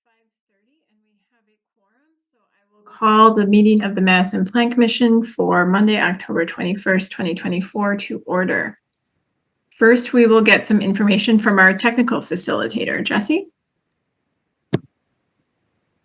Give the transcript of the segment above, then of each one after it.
5:30 and we have a quorum, so I will call the meeting of the Madison Plan Commission for Monday, October 21st, 2024 to order. First, we will get some information from our technical facilitator, Jesse.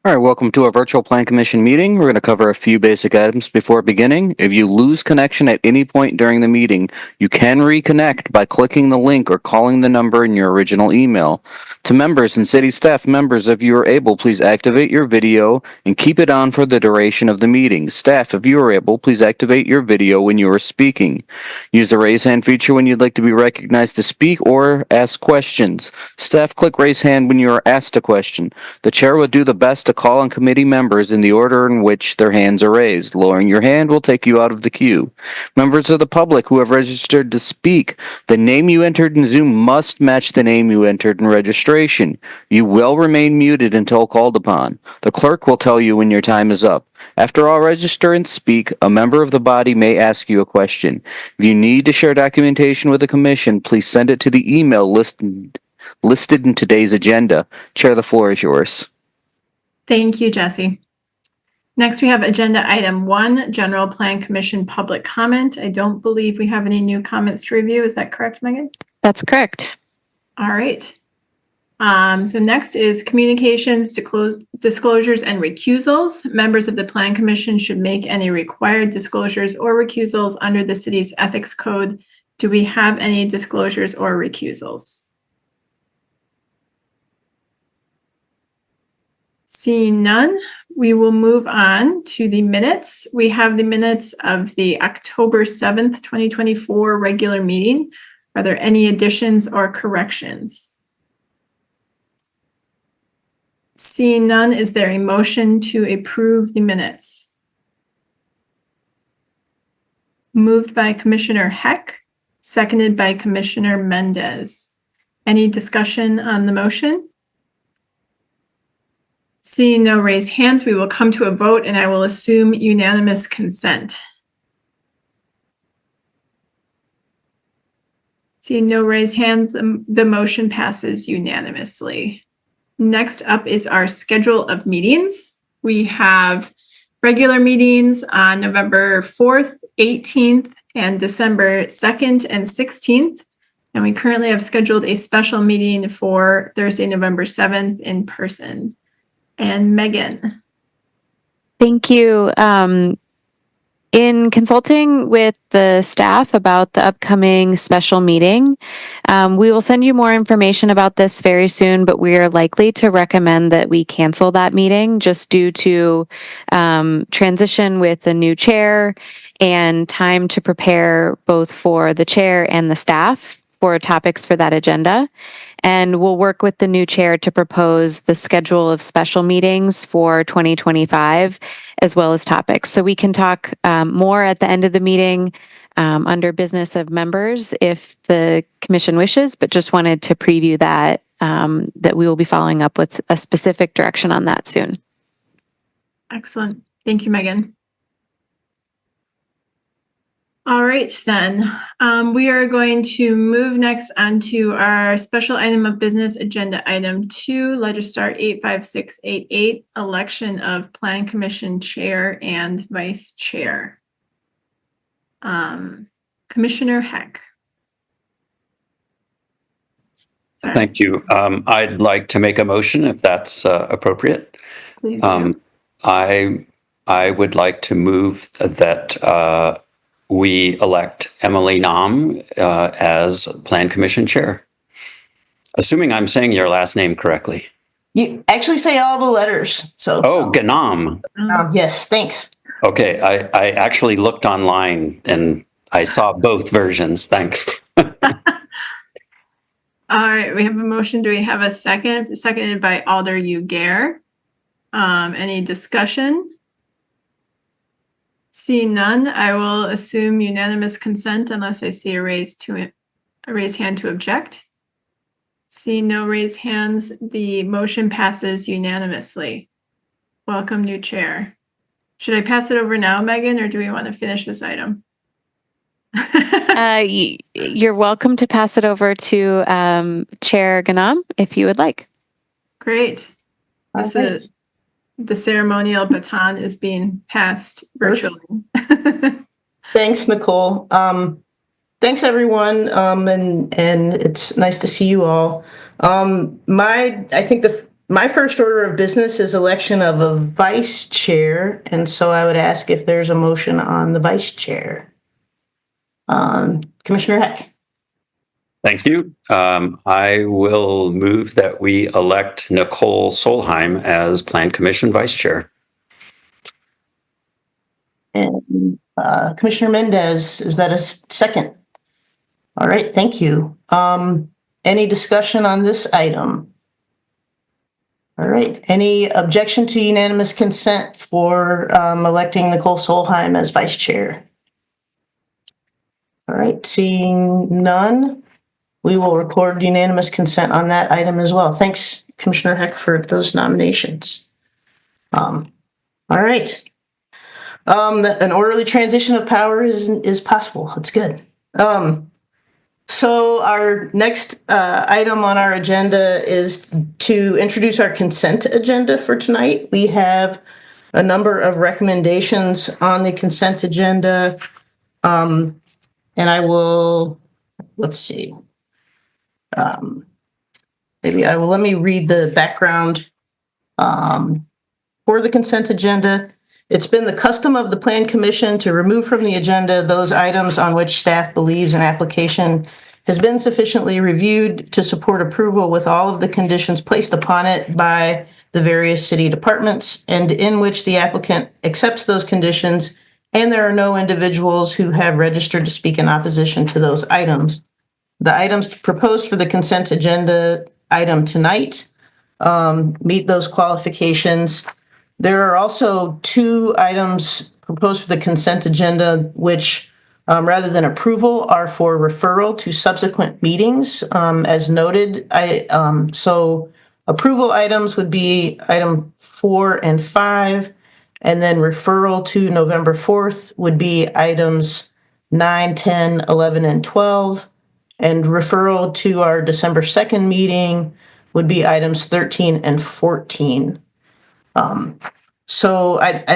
All right, welcome to our virtual Plan Commission meeting. We're going to cover a few basic items before beginning. If you lose connection at any point during the meeting, you can reconnect by clicking the link or calling the number in your original email. To members and city staff members, if you are able, please activate your video and keep it on for the duration of the meeting. Staff, if you are able, please activate your video when you are speaking. Use the raise hand feature when you'd like to be recognized to speak or ask questions. Staff, click raise hand when you are asked a question. The chair will do the best to call on committee members in the order in which their hands are raised. Lowering your hand will take you out of the queue. Members of the public who have registered to speak, the name you entered in Zoom must match the name you entered in registration. You will remain muted until called upon. The clerk will tell you when your time is up. After all registrants speak, a member of the body may ask you a question. If you need to share documentation with the commission, please send it to the email listed in today's agenda. Chair, the floor is yours. Thank you, Jesse. Next, we have agenda item 1, General Plan Commission public comment. I don't believe we have any new comments to review. Is that correct, Megan? That's correct. All right. So next is communications, disclosures, and recusals. Members of the Plan Commission should make any required disclosures or recusals under the city's ethics code. Do we have any disclosures or recusals? Seeing none, we will move on to the minutes. We have the minutes of the October 7th, 2024 regular meeting. Are there any additions or corrections? Seeing none, is there a motion to approve the minutes? Moved by Commissioner Heck, seconded by Commissioner Mendez. Any discussion on the motion? Seeing no raised hands, we will come to a vote and I will assume unanimous consent. Seeing no raised hands, the motion passes unanimously. Next up is our schedule of meetings. We have regular meetings on November 4th, 18th, and December 2nd and 16th. And we currently have scheduled a special meeting for Thursday, November 7th in person. And Megan. Thank you. In consulting with the staff about the upcoming special meeting, we will send you more information about this very soon, but we are likely to recommend that we cancel that meeting just due to transition with a new chair and time to prepare both for the chair and the staff for topics for that agenda. And we'll work with the new chair to propose the schedule of special meetings for 2025, as well as topics. So we can talk more at the end of the meeting under business of members if the commission wishes, but just wanted to preview that, that we will be following up with a specific direction on that soon. Excellent. Thank you, Megan. All right, then. We are going to move next on to our special item of business, agenda item 2, Legistar 85688, election of Plan Commission Chair and Vice Chair. Commissioner Heck. Sorry. Thank you. I'd like to make a motion if that's appropriate. Please do. I would like to move that we elect Emily Nam as Plan Commission Chair. Assuming I'm saying your last name correctly. You actually say all the letters. So. Oh, Ganam. Yes, thanks. Okay, I actually looked online and I saw both versions. Thanks. All right, we have a motion. Do we have a second? Seconded by Alder Ugair. Any discussion? Seeing none, I will assume unanimous consent unless I see a raised hand to object. Seeing no raised hands, the motion passes unanimously. Welcome, new chair. Should I pass it over now, Megan, or do we want to finish this item? You're welcome to pass it over to Chair Ganam if you would like. Great. This All right. is, the ceremonial baton is being passed virtually. Thanks, Nicole. Thanks, everyone. And it's nice to see you all. I think my first order of business is election of a vice chair. And so I would ask if there's a motion on the vice chair. Commissioner Heck. Thank you. I will move that we elect Nicole Solheim as Plan Commission Vice Chair. And Commissioner Mendez, is that a second? All right, thank you. Any discussion on this item? All right, any objection to unanimous consent for electing Nicole Solheim as vice chair? All right, seeing none, we will record unanimous consent on that item as well. Thanks, Commissioner Heck, for those nominations. All right. An orderly transition of power is possible. It's good. So our next item on our agenda is to introduce our consent agenda for tonight. We have a number of recommendations on the consent agenda. And I will, let's see. Let me read the background for the consent agenda. It's been the custom of the Plan Commission to remove from the agenda those items on which staff believes an application has been sufficiently reviewed to support approval with all of the conditions placed upon it by the various city departments, and in which the applicant accepts those conditions, and there are no individuals who have registered to speak in opposition to those items. The items proposed for the consent agenda item tonight meet those qualifications. There are also two items proposed for the consent agenda, which rather than approval are for referral to subsequent meetings, as noted. So approval items would be item 4 and 5, and then referral to November 4th would be items 9, 10, 11, and 12. And referral to our December 2nd meeting would be items 13 and 14.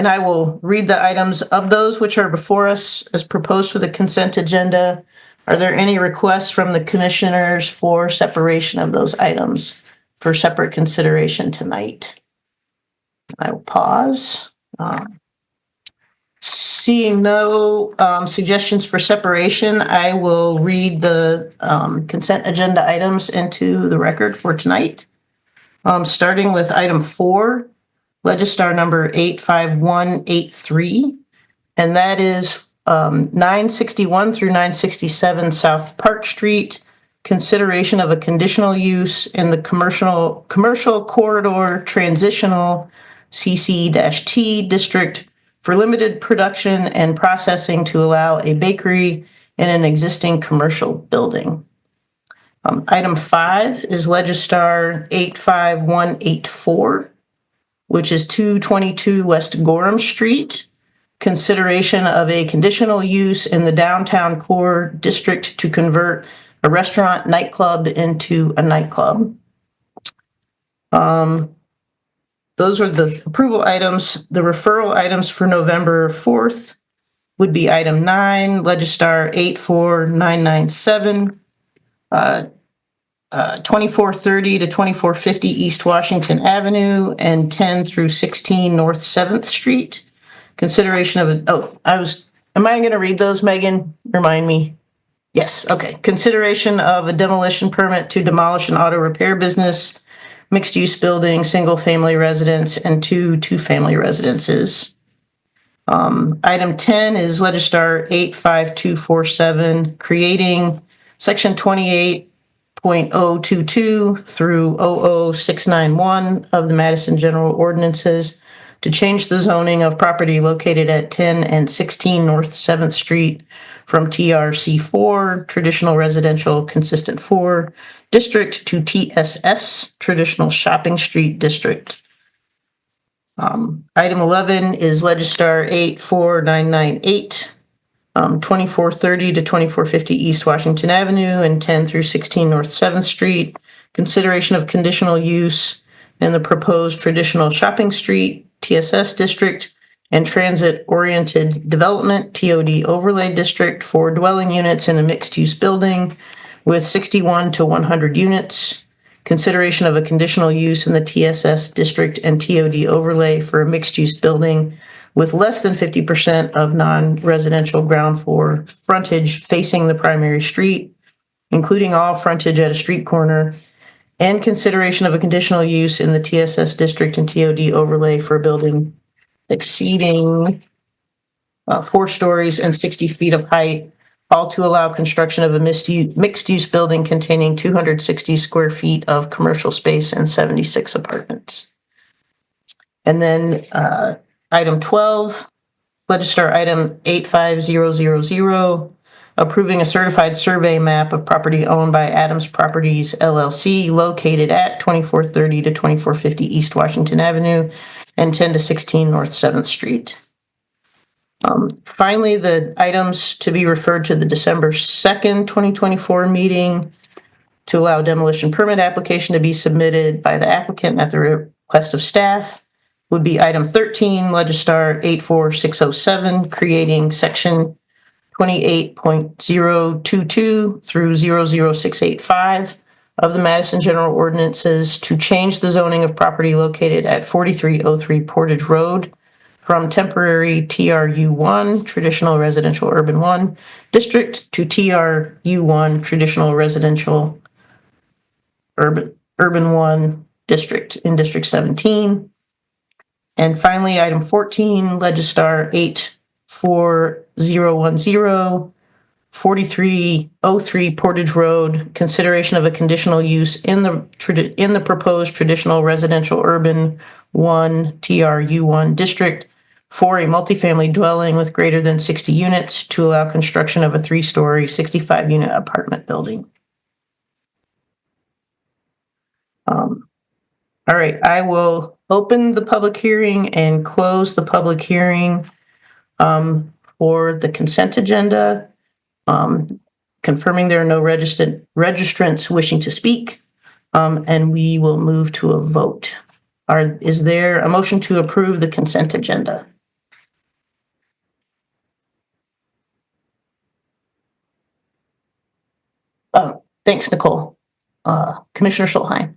I will read the items of those which are before us as proposed for the consent agenda. Are there any requests from the commissioners for separation of those items for separate consideration tonight? I will pause. Seeing no suggestions for separation, I will read the consent agenda items into the record for tonight. Starting with item 4, Legistar number 85183, and that is 961 through 967 South Park Street, consideration of a conditional use in the commercial corridor transitional CC-T district for limited production and processing to allow a bakery in an existing commercial building. Item 5 is Legistar 85184, which is 222 West Gorham Street, consideration of a conditional use in the downtown core district to convert a restaurant nightclub into a nightclub. Those are the approval items. The referral items for November 4th would be item 9, Legistar 84997, 2430 to 2450 East Washington Avenue, and 10 through 16 North 7th Street. Consideration of am I going to read those, Megan? Remind me. Yes, okay. Consideration of a demolition permit to demolish an auto repair business, mixed-use building, single-family residence, and two-family residences. Item 10 is Legistar 85247, creating Section 28.022 through 00691 of the Madison General Ordinances to change the zoning of property located at 10 and 16 North 7th Street from TRC4, Traditional Residential Consistent 4, District to TSS, Traditional Shopping Street District. Item 11 is Legistar 84998, 2430 to 2450 East Washington Avenue and 10 through 16 North 7th Street. Consideration of conditional use in the proposed traditional shopping street, TSS district, and transit-oriented development, TOD overlay district for dwelling units in a mixed-use building with 61 to 100 units. Consideration of a conditional use in the TSS district and TOD overlay for a mixed-use building with less than 50% of non-residential ground floor frontage facing the primary street, including all frontage at a street corner, and consideration of a conditional use in the TSS district and TOD overlay for a building exceeding 4 stories and 60 feet of height, all to allow construction of a mixed-use building containing 260 square feet of commercial space and 76 apartments. And then item 12, Legistar item 85000, approving a certified survey map of property owned by Adams Properties LLC located at 2430 to 2450 East Washington Avenue and 10 to 16 North 7th Street. Finally, the items to be referred to the December 2nd, 2024 meeting to allow demolition permit application to be submitted by the applicant at the request of staff would be item 13, Legistar 84607, creating section 28.022 through 00685 of the Madison General Ordinances to change the zoning of property located at 4303 Portage Road from temporary TRU1, Traditional Residential Urban 1 District, to TRU1, Traditional Residential Urban 1 District in District 17. And finally, item 14, Legistar 84010, 4303 Portage Road, consideration of a conditional use in the proposed Traditional Residential Urban 1 TRU1 District for a multifamily dwelling with greater than 60 units to allow construction of a 3-story, 65-unit apartment building. All right, I will open the public hearing and close the public hearing for the consent agenda, confirming there are no registrants wishing to speak, and we will move to a vote. Is there a motion to approve the consent agenda? Thanks, Nicole. Commissioner Solheim.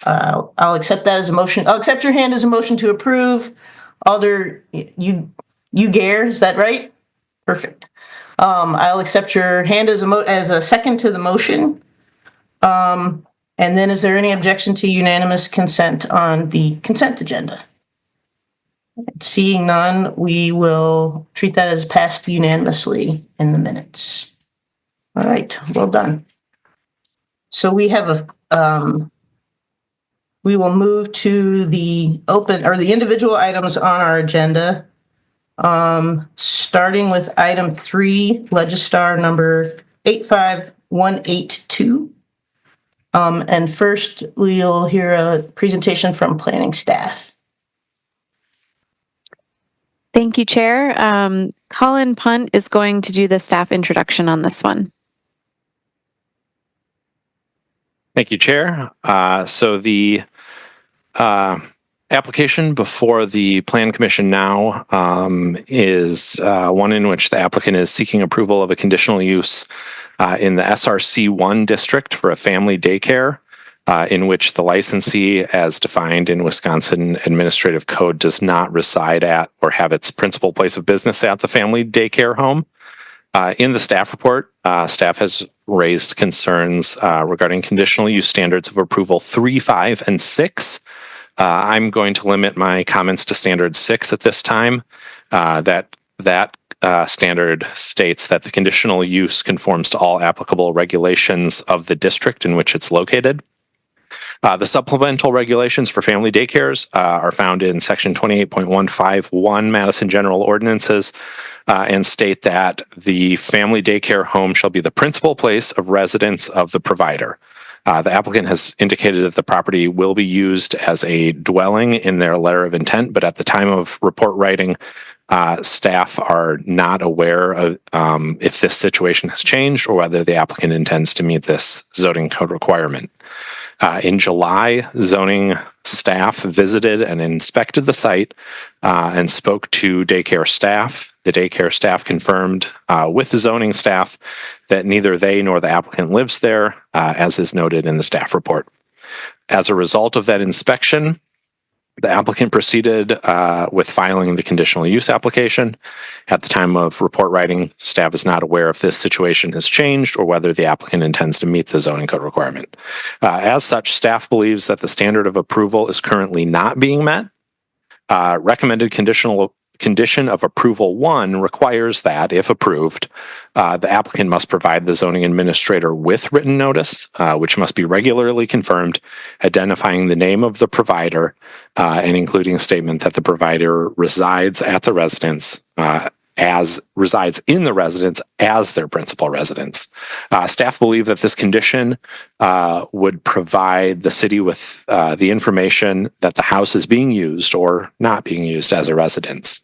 I'll accept that as a motion. I'll accept your hand as a motion to approve. Alder, you Gare, is that right? Perfect. I'll accept your hand as a second to the motion. And then is there any objection to unanimous consent on the consent agenda? Seeing none, we will treat that as passed unanimously in the minutes. All right, well done. So we have we will move to the individual items on our agenda. Starting with item 3, Legistar number 85182. And first we'll hear a presentation from planning staff. Thank you, Chair. Colin Punt is going to do the staff introduction on this one. Thank you, Chair. So the application before the Plan Commission now is one in which the applicant is seeking approval of a conditional use in the SRC1 district for a family daycare in which the licensee, as defined in Wisconsin Administrative Code, does not reside at or have its principal place of business at the family daycare home. In the staff report, staff has raised concerns regarding conditional use standards of approval 3, 5, and 6. I'm going to limit my comments to standard 6 at this time. That standard states that the conditional use conforms to all applicable regulations of the district in which it's located. The supplemental regulations for family daycares are found in section 28.151 Madison General Ordinances and state that the family daycare home shall be the principal place of residence of the provider. The applicant has indicated that the property will be used as a dwelling in their letter of intent, but at the time of report writing, staff are not aware of if this situation has changed or whether the applicant intends to meet this zoning code requirement. In July, zoning staff visited and inspected the site and spoke to daycare staff. The daycare staff confirmed with the zoning staff that neither they nor the applicant lives there, as is noted in the staff report. As a result of that inspection, the applicant proceeded with filing the conditional use application. At the time of report writing, staff is not aware if this situation has changed or whether the applicant intends to meet the zoning code requirement. As such, staff believes that the standard of approval is currently not being met. Recommended condition of approval 1 requires that, if approved, the applicant must provide the zoning administrator with written notice, which must be regularly confirmed, identifying the name of the provider and including a statement that the provider resides at the residence as their principal residence. Staff believe that this condition would provide the city with the information that the house is being used or not being used as a residence.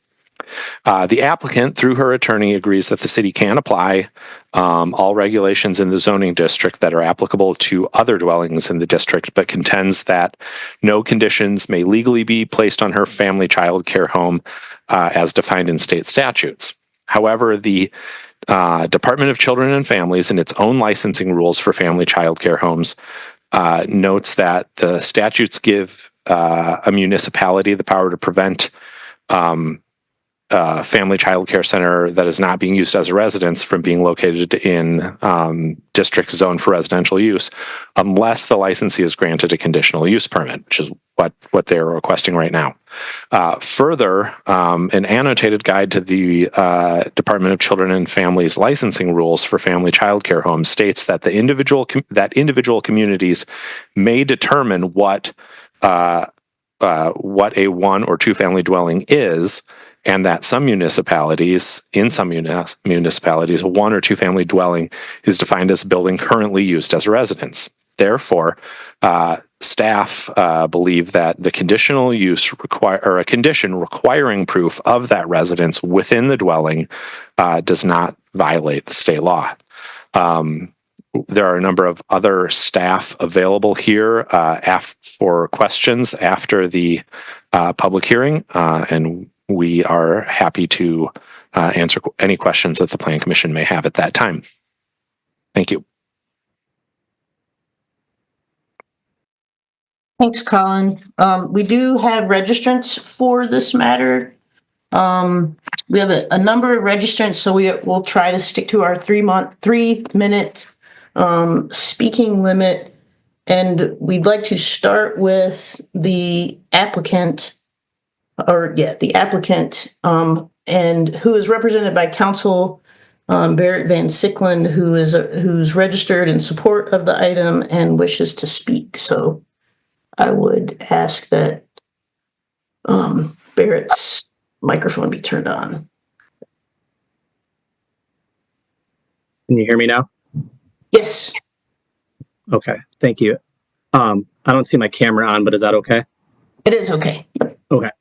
The applicant, through her attorney, agrees that the city can apply all regulations in the zoning district that are applicable to other dwellings in the district, but contends that no conditions may legally be placed on her family child care home as defined in state statutes. However, the Department of Children and Families, in its own licensing rules for family child care homes, notes that the statutes give a municipality the power to prevent family child care center that is not being used as a residence from being located in districts zoned for residential use, unless the licensee is granted a conditional use permit, which is what they're requesting right now. Further, an annotated guide to the Department of Children and Families licensing rules for family child care homes states that individual communities may determine what a 1 or 2 family dwelling is, and that in some municipalities, a 1 or 2 family dwelling is defined as a building currently used as a residence. Therefore, staff believe that the conditional use a condition requiring proof of that residence within the dwelling does not violate the state law. There are a number of other staff available here for questions after the public hearing, and we are happy to answer any questions that the Plan Commission may have at that time. Thank you. Thanks, Colin. We do have registrants for this matter. We have a number of registrants, so we'll try to stick to our 3-minute speaking limit. And we'd like to start with the applicant, and who is represented by Council Barrett Van Sicklen, who's registered in support of the item and wishes to speak. So I would ask that Barrett's microphone be turned on. Can you hear me now? Yes. Okay, thank you. I don't see my camera on, but is that okay? It is okay. Yep. Okay.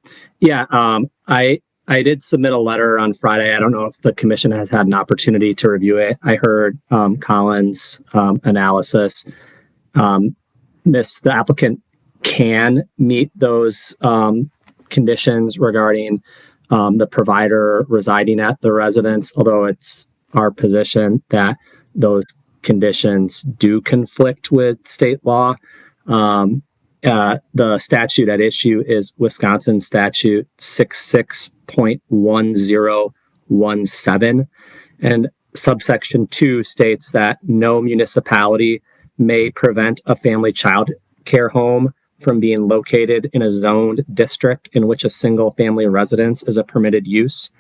Yeah, I did submit a letter on Friday. I don't know if the commission has had an opportunity to review it. I heard Colin's analysis. The applicant can meet those conditions regarding the provider residing at the residence, although it's our position that those conditions do conflict with state law. The statute at issue is Wisconsin Statute 66.1017, and subsection 2 states that no municipality may prevent a family child care home from being located in a zoned district in which a single family residence is a permitted use,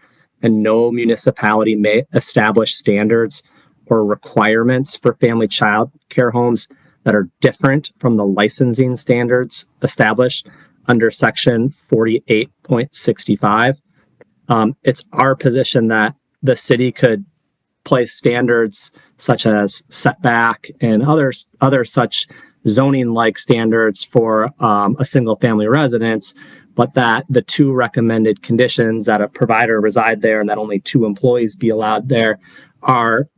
and no municipality may establish standards or requirements for family child care homes that are different from the licensing standards established under section 48.65. It's our position that the city could place standards such as setback and other such zoning-like standards for a single-family residence, but that the 2 recommended conditions that a provider reside there and that only 2 employees be allowed there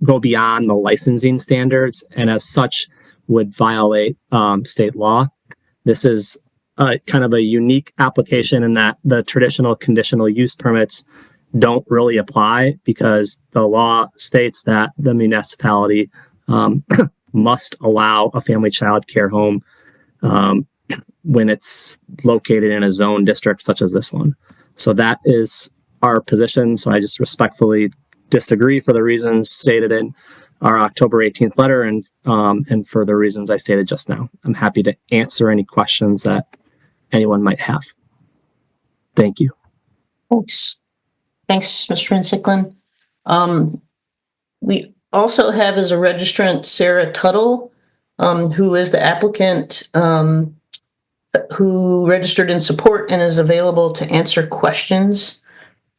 go beyond the licensing standards, and as such would violate state law. This is kind of a unique application in that the traditional conditional use permits don't really apply because the law states that the municipality must allow a family child care home when it's located in a zone district such as this one. So that is our position. So I just respectfully disagree for the reasons stated in our October 18th letter and for the reasons I stated just now. I'm happy to answer any questions that anyone might have. Thank you. Thanks. Thanks, Mr. Van Sicklen. We also have as a registrant Sarah Tuttle, who is the applicant who registered in support and is available to answer questions.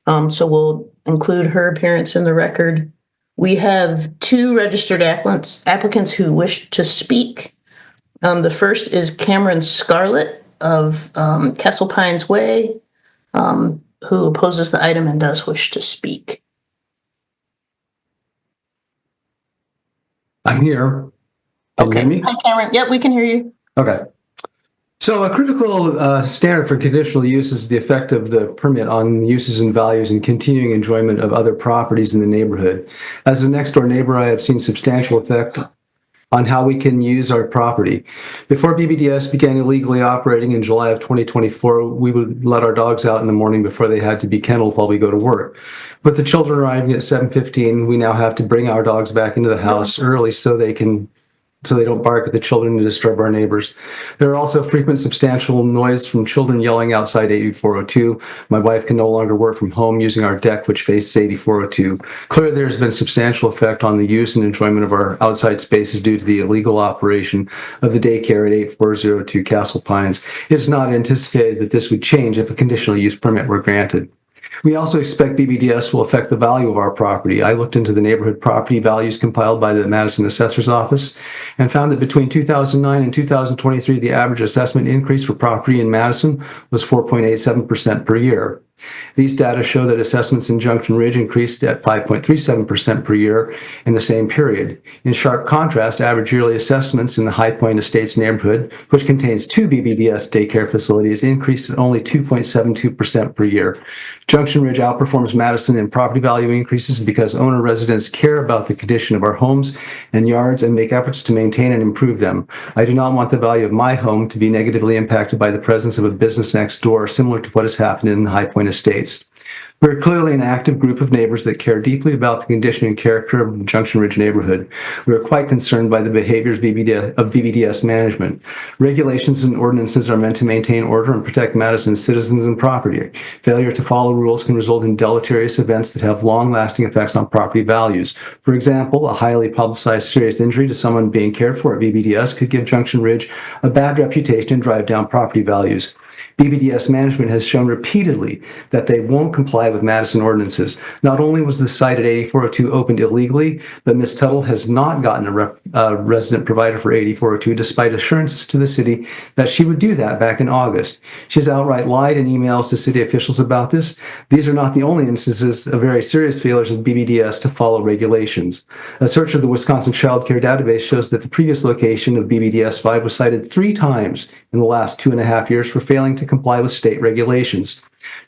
So we'll include her appearance in the record. We have two registered applicants who wish to speak. The first is Cameron Scarlett of Castle Pines Way, who opposes the item and does wish to speak. I'm here. Can you hear me? Hi, Cameron. Yep, we can hear you. Okay. So a critical standard for conditional use is the effect of the permit on uses and values and continuing enjoyment of other properties in the neighborhood. As a next door neighbor, I have seen substantial effect on how we can use our property. Before BBDS began illegally operating in July of 2024, we would let our dogs out in the morning before they had to be kenneled while we go to work. With the children arriving at 7:15, we now have to bring our dogs back into the house early so they don't bark at the children and disturb our neighbors. There are also frequent substantial noise from children yelling outside 8402. My wife can no longer work from home using our deck, which faces 8402. Clearly, there's been substantial effect on the use and enjoyment of our outside spaces due to the illegal operation of the daycare at 8402 Castle Pines. It is not anticipated that this would change if a conditional use permit were granted. We also expect BBDS will affect the value of our property. I looked into the neighborhood property values compiled by the Madison Assessor's Office and found that between 2009 and 2023, the average assessment increase for property in Madison was 4.87% per year. These data show that assessments in Junction Ridge increased at 5.37% per year in the same period. In sharp contrast, average yearly assessments in the High Point Estates neighborhood, which contains 2 BBDS daycare facilities, increased at only 2.72% per year. Junction Ridge outperforms Madison in property value increases because owner residents care about the condition of our homes and yards and make efforts to maintain and improve them. I do not want the value of my home to be negatively impacted by the presence of a business next door, similar to what has happened in the High Point Estates. We're clearly an active group of neighbors that care deeply about the condition and character of the Junction Ridge neighborhood. We are quite concerned by the behaviors of BBDS management. Regulations and ordinances are meant to maintain order and protect Madison's citizens and property. Failure to follow rules can result in deleterious events that have long-lasting effects on property values. For example, a highly publicized serious injury to someone being cared for at BBDS could give Junction Ridge a bad reputation and drive down property values. BBDS management has shown repeatedly that they won't comply with Madison ordinances. Not only was the site at 8402 opened illegally, but Ms. Tuttle has not gotten a resident provider for 8402 despite assurances to the city that she would do that back in August. She has outright lied in emails to city officials about this. These are not the only instances of very serious failures of BBDS to follow regulations. A search of the Wisconsin Child Care Database shows that the previous location of BBDS 5 was cited 3 times in the last 2.5 years for failing to comply with state regulations.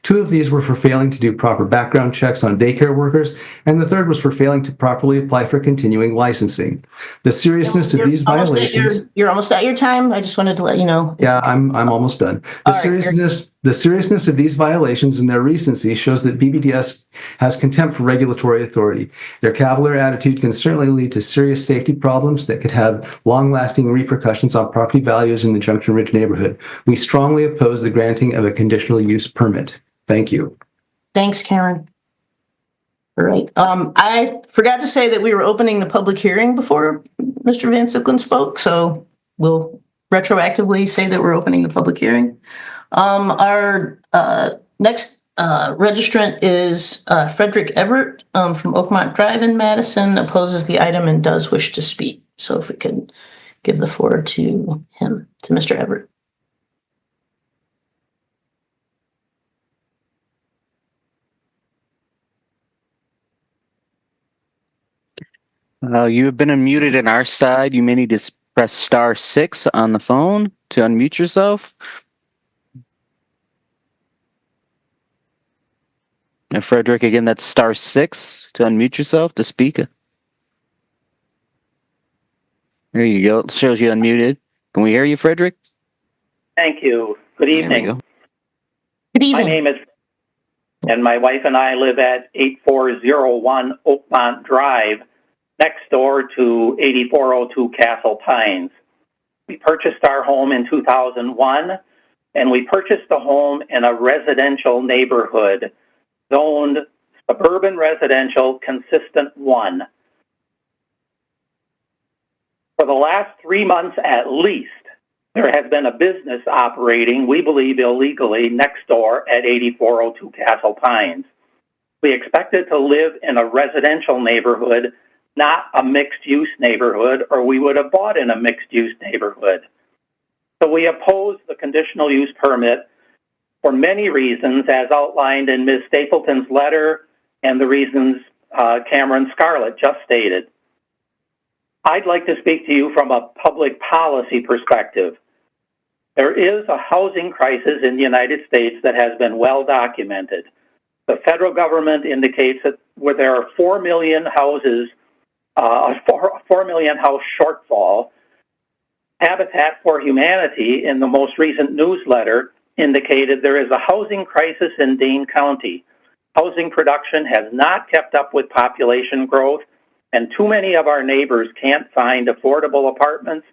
2 of these were for failing to do proper background checks on daycare workers, and the third was for failing to properly apply for continuing licensing. The seriousness of these violations... You're almost at your time. I just wanted to let you know. Yeah, I'm almost done. The seriousness of these violations and their recency shows that BBDS has contempt for regulatory authority. Their cavalier attitude can certainly lead to serious safety problems that could have long-lasting repercussions on property values in the Junction Ridge neighborhood. We strongly oppose the granting of a conditional use permit. Thank you. Thanks, Karen. All right. I forgot to say that we were opening the public hearing before Mr. Van Sicklen spoke, so we'll retroactively say that we're opening the public hearing. Our next registrant is Frederick Everett from Oakmont Drive in Madison, opposes the item and does wish to speak. So if we could give the floor to him, to Mr. Everett. You have been unmuted on our side. You may need to Press star 6 on the phone to unmute yourself. And Frederick, again, that's star 6 to unmute yourself to speak. There you go. It shows you unmuted. Can we hear you, Frederick? Thank you. Good There we evening. go. Good My evening. name is, and my wife and I live at 8401 Oakmont Drive, next door to 8402 Castle Pines. We purchased our home in 2001, and we purchased the home in a residential neighborhood, zoned suburban residential consistent 1. For the last 3 months at least, there has been a business operating, we believe illegally, next door at 8402 Castle Pines. We expected to live in a residential neighborhood, not a mixed-use neighborhood, or we would have bought in a mixed-use neighborhood. So we oppose the conditional use permit for many reasons, as outlined in Ms. Stapleton's letter and the reasons Cameron Scarlett just stated. I'd like to speak to you from a public policy perspective. There is a housing crisis in the United States that has been well documented. The federal government indicates that where there are 4 million houses, a 4 million house shortfall. Habitat for Humanity, in the most recent newsletter, indicated there is a housing crisis in Dane County. Housing production has not kept up with population growth, and too many of our neighbors can't find affordable apartments,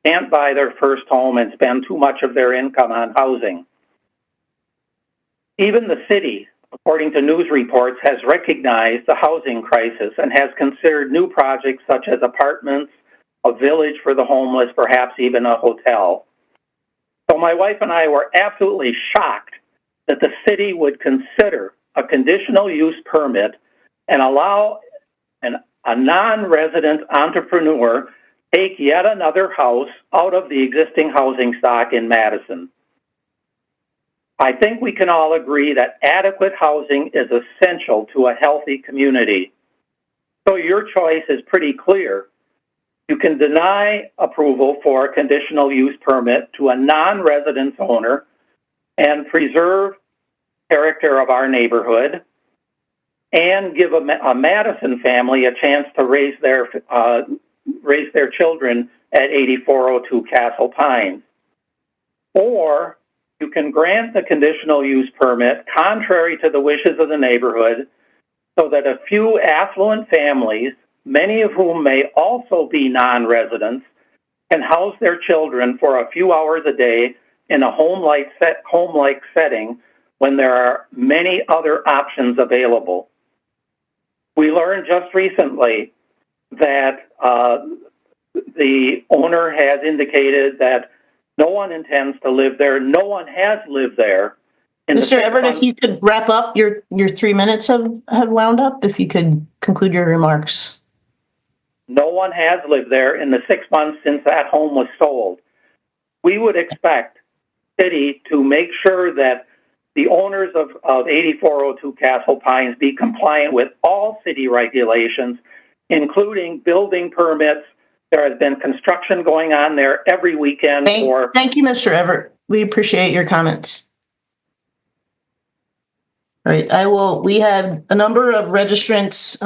can't buy their first home, and spend too much of their income on housing. Even the city, according to news reports, has recognized the housing crisis and has considered new projects such as apartments, a village for the homeless, perhaps even a hotel. So my wife and I were absolutely shocked that the city would consider a conditional use permit and allow a non-resident entrepreneur take yet another house out of the existing housing stock in Madison. I think we can all agree that adequate housing is essential to a healthy community. So your choice is pretty clear. You can deny approval for a conditional use permit to a non-residence owner and preserve character of our neighborhood and give a Madison family a chance to raise their children at 8402 Castle Pines. Or you can grant the conditional use permit contrary to the wishes of the neighborhood so that a few affluent families, many of whom may also be non-residents, can house their children for a few hours a day in a home-like setting when there are many other options available. We learned just recently that the owner has indicated that no one intends to live there. No one has lived there. Mr. Everett, if you could wrap up, your 3 minutes have wound up. If you could conclude your remarks. No one has lived there in the 6 months since that home was sold. We would expect the city to make sure that the owners of 8402 Castle Pines be compliant with all city regulations, including building permits. There has been construction going on there every weekend. Thank you, Mr. Everett. We appreciate your comments. All right, we have a number of registrants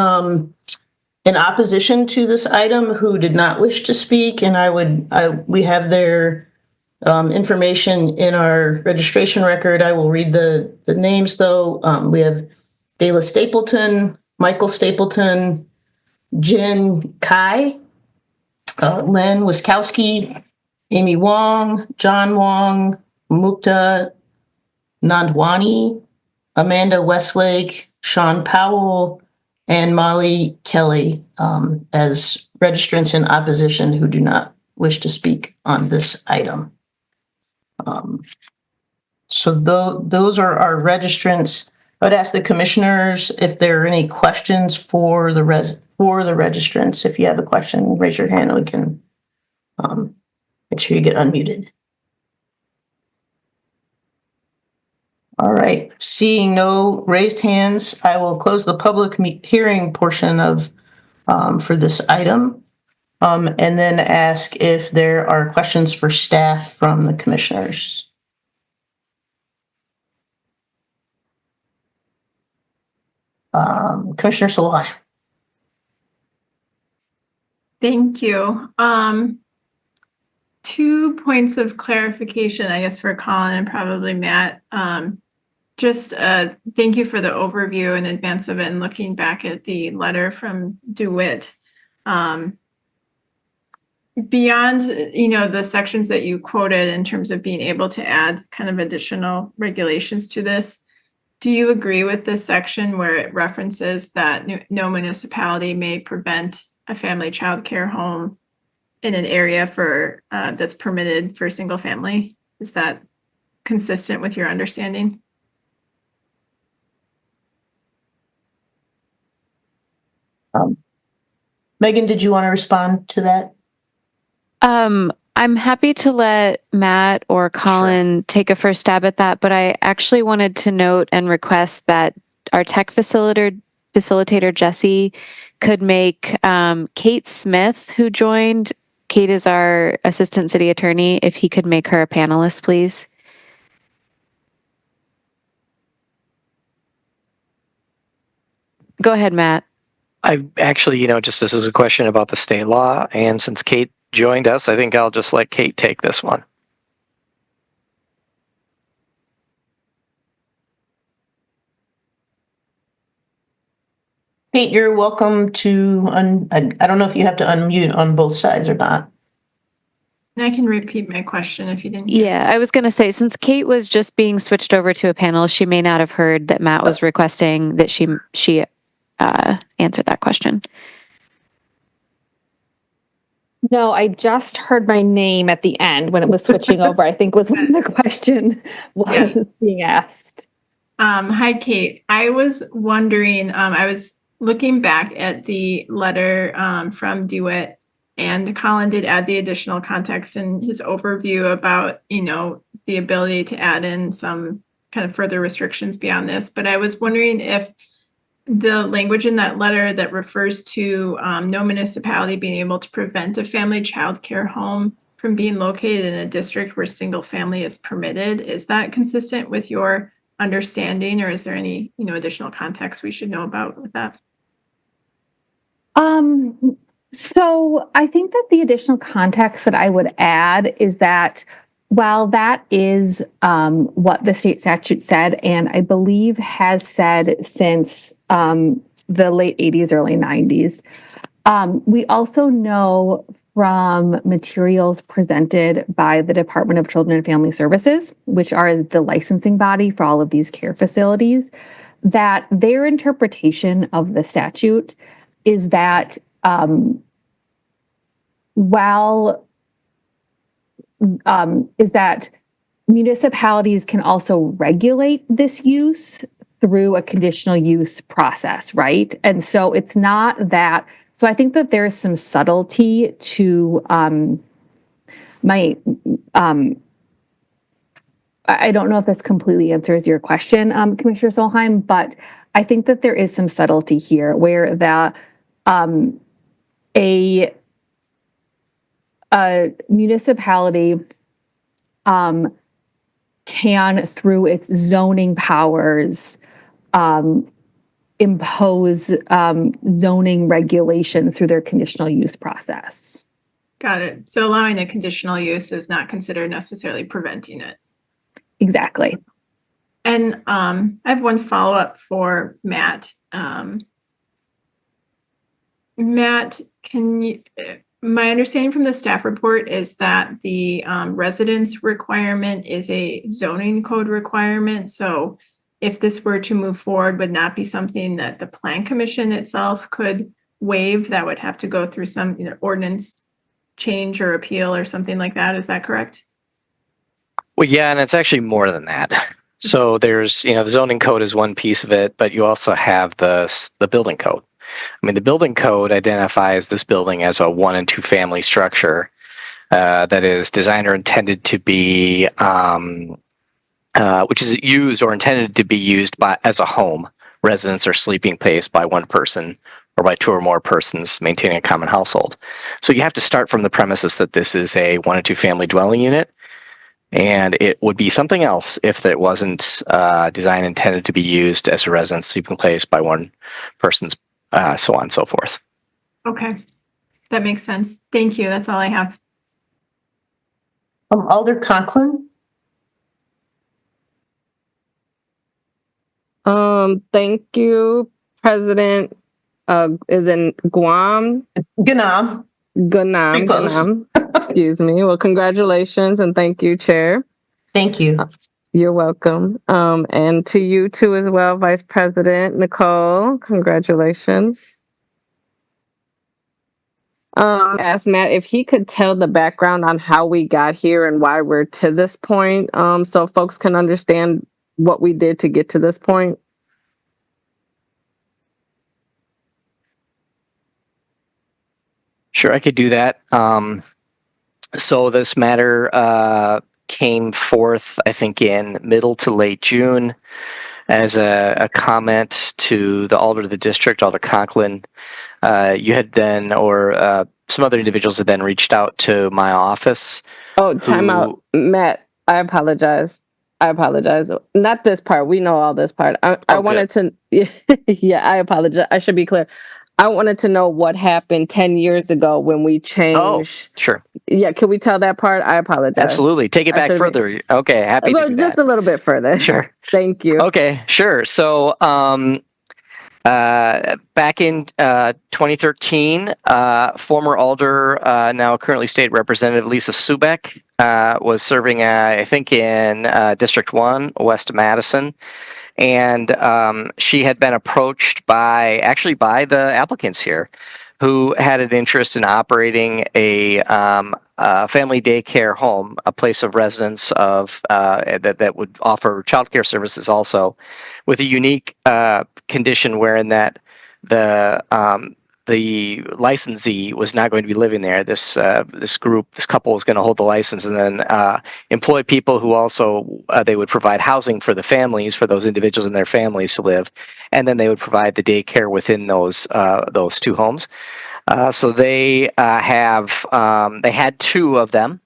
in opposition to this item who did not wish to speak, and we have their information in our registration record. I will read the names though. We have Dayla Stapleton, Michael Stapleton, Jin Kai, Len Wiskowski, Amy Wong, John Wong, Mukta Nandwani, Amanda Westlake, Sean Powell, and Molly Kelly as registrants in opposition who do not wish to speak on this item. So those are our registrants. I would ask the commissioners if there are any questions for the registrants. If you have a question, raise your hand and we can make sure you get unmuted. All right, seeing no raised hands, I will close the public hearing portion of for this item. and then ask if there are questions for staff from the commissioners. Commissioner Solai. Thank you. 2 points of clarification, I guess, for Colin and probably Matt. Just thank you for the overview in advance of it and looking back at the letter from DeWitt. Beyond, the sections that you quoted in terms of being able to add kind of additional regulations to this, do you agree with this section where it references that no municipality may prevent a family child care home in an area for that's permitted for single family? Is that consistent with your understanding? Megan, did you want to respond to that? I'm happy to let Matt or Colin take a first stab at that, but I actually wanted to note and request that our tech facilitator Jesse could make Kate Smith, who joined. Kate is our assistant city attorney. If he could make her a panelist, please. Go ahead, Matt. I actually, just this is a question about the state law, and since Kate joined us, I think I'll just let Kate take this one. Kate, you're welcome to, I don't know if you have to unmute on both sides or not. And I can repeat my question if you didn't. Yeah, I was going to say, since Kate was just being switched over to a panel, she may not have heard that Matt was requesting that she answered that question. No, I just heard my name at the end when it was switching over, I think was when the question was being asked. Hi, Kate. I was wondering, I was looking back at the letter from DeWitt, and Colin did add the additional context in his overview about, the ability to add in some kind of further restrictions beyond this. But I was wondering if the language in that letter that refers to no municipality being able to prevent a family child care home from being located in a district where single family is permitted, is that consistent with your understanding, or is there any, additional context we should know about with that? So I think that the additional context that I would add is that while that is what the state statute said, and I believe has said since the late 80s, early 90s, we also know from materials presented by the Department of Children and Family Services, which are the licensing body for all of these care facilities, that their interpretation of the statute is that is that municipalities can also regulate this use through a conditional use process, right? And so it's not that. So I think that there's some subtlety to I don't know if this completely answers your question, Commissioner Solheim, but I think that there is some subtlety here where a municipality can, through its zoning powers, impose zoning regulations through their conditional use process. Got it. So allowing a conditional use is not considered necessarily preventing it. Exactly. And I have one follow-up for Matt. Matt, my understanding from the staff report is that the residence requirement is a zoning code requirement. So if this were to move forward, would not be something that the Plan Commission itself could waive. That would have to go through some ordinance change or appeal or something like that. Is that correct? Well, yeah, and it's actually more than that. So there's, the zoning code is one piece of it, but you also have the building code. I mean, the building code identifies this building as a 1 and 2 family structure that is designed or intended to be, which is used or intended to be used as a home, residence, or sleeping place by one person or by two or more persons maintaining a common household. So you have to start from the premises that this is a 1 or 2 family dwelling unit. And it would be something else if it wasn't designed intended to be used as a residence, sleeping place by one person's, so on and so forth. Okay, that makes sense. Thank you. That's all I have. Alder Conklin? Thank you, President. Is in Guam? Ganam. Ganam. Close. Ganam. Excuse me. Well, congratulations and thank you, Chair. Thank you. You're welcome. And to you too as well, Vice President Nicole. Congratulations. Asked Matt if he could tell the background on how we got here and why we're to this point, so folks can understand what we did to get to this point. Sure, I could do that. So this matter came forth, I think, in middle to late June as a comment to the Alder of the district, Alder Conklin. You had then, or some other individuals had then reached out to my office. Oh, time out. Matt, I apologize. Not this part. We know all this part. I wanted to, yeah, I apologize. I should be clear. I wanted to know what happened 10 years ago when we changed. Oh, sure. Yeah, can we tell that part? I apologize. Absolutely. Take it back further. Okay, happy to do that. Just a little bit further. Sure. Thank you. Okay, sure. So back in 2013, former Alder, now currently State Representative Lisa Subeck was serving, I think, in District 1, West Madison. And she had been approached by the applicants here, who had an interest in operating a family daycare home, a place of residence of that would offer childcare services also, with a unique condition wherein that the licensee was not going to be living there. This couple was going to hold the license and then employ people who also they would provide housing for the families, for those individuals and their families to live, and then they would provide the daycare within those two homes. So they had two of them.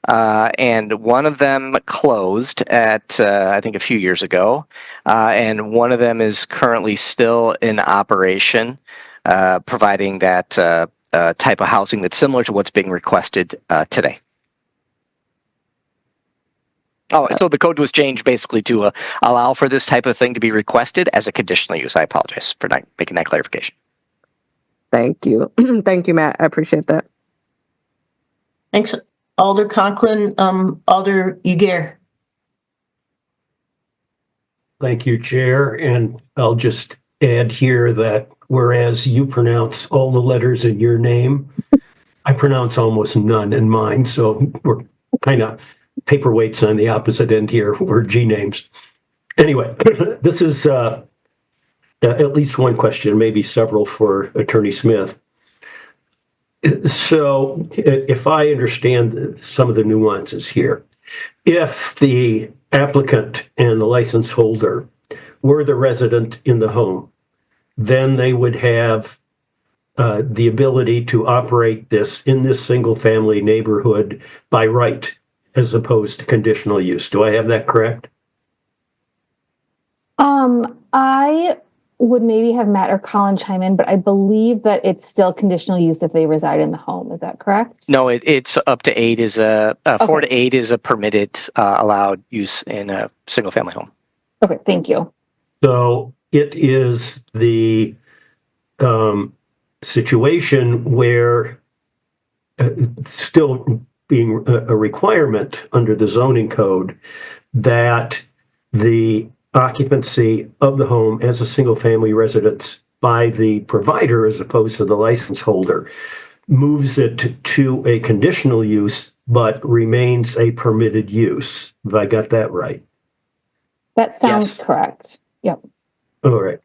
And one of them closed at, I think, a few years ago. And one of them is currently still in operation, providing that type of housing that's similar to what's being requested today. Oh, so the code was changed basically to allow for this type of thing to be requested as a conditional use. I apologize for not making that clarification. Thank you. Thank you, Matt. I appreciate that. Thanks, Alder Conklin. Alder Uguer. Thank you, Chair. And I'll just add here that whereas you pronounce all the letters in your name, I pronounce almost none in mine. So we're kind of paperweights on the opposite end here. We're G names. Anyway, this is at least one question, maybe several for Attorney Smith. So if I understand some of the nuances here, if the applicant and the license holder were the resident in the home, then they would have the ability to operate this in this single family neighborhood by right, as opposed to conditional use. Do I have that correct? I would maybe have Matt or Colin chime in, but I believe that it's still conditional use if they reside in the home. Is that correct? No, it's up to 8 is a 4 to 8 is a permitted allowed use in a single family home. Okay, thank you. So it is the situation where still being a requirement under the zoning code that the occupancy of the home as a single family residence by the provider as opposed to the license holder moves it to a conditional use but remains a permitted use. Have I got that right? That sounds correct. Yep. All right.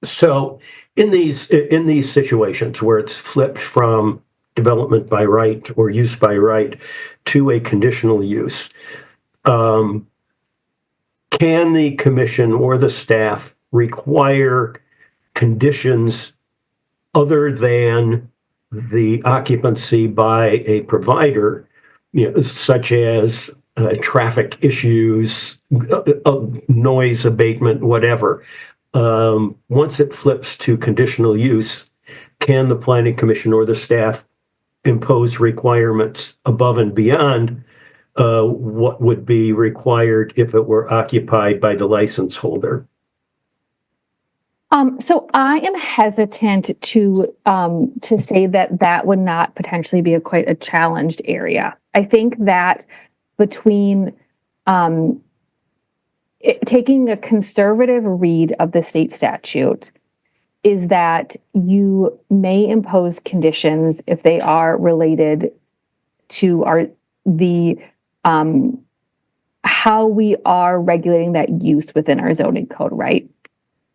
So in these situations where it's flipped from development by right or use by right to a conditional use, can the commission or the staff require conditions other than the occupancy by a provider, such as traffic issues, noise abatement, whatever. Once it flips to conditional use, can the planning commission or the staff impose requirements above and beyond what would be required if it were occupied by the license holder? So I am hesitant to say that would not potentially be quite a challenged area. I think that between taking a conservative read of the state statute is that you may impose conditions if they are related to how we are regulating that use within our zoning code, right?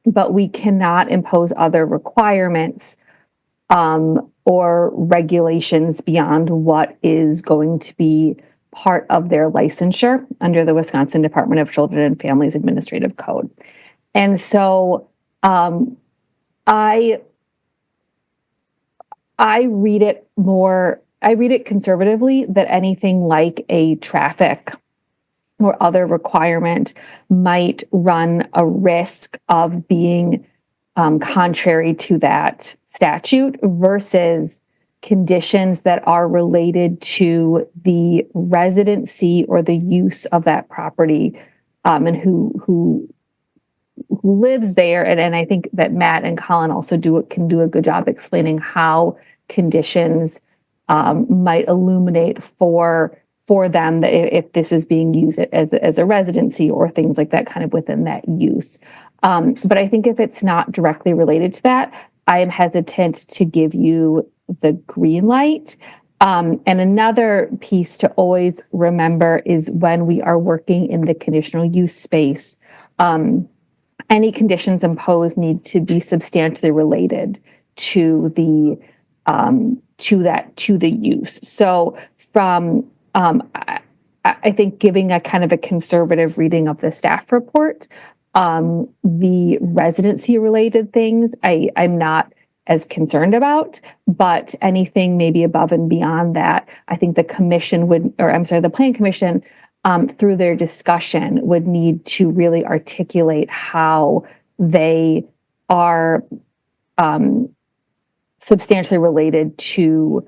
But we cannot impose other requirements or regulations beyond what is going to be part of their licensure under the Wisconsin Department of Children and Families Administrative Code. And so I read it conservatively that anything like a traffic or other requirement might run a risk of being contrary to that statute versus conditions that are related to the residency or the use of that property and who lives there. And I think that Matt and Colin also can do a good job explaining how conditions might illuminate for them that if this is being used as a residency or things like that kind of within that use. But I think if it's not directly related to that, I am hesitant to give you the green light. And another piece to always remember is when we are working in the conditional use space, any conditions imposed need to be substantially related to the use. So from I think giving a kind of a conservative reading of the staff report, the residency related things, I'm not as concerned about, but anything maybe above and beyond that, I think the Planning Commission, through their discussion would need to really articulate how they are substantially related to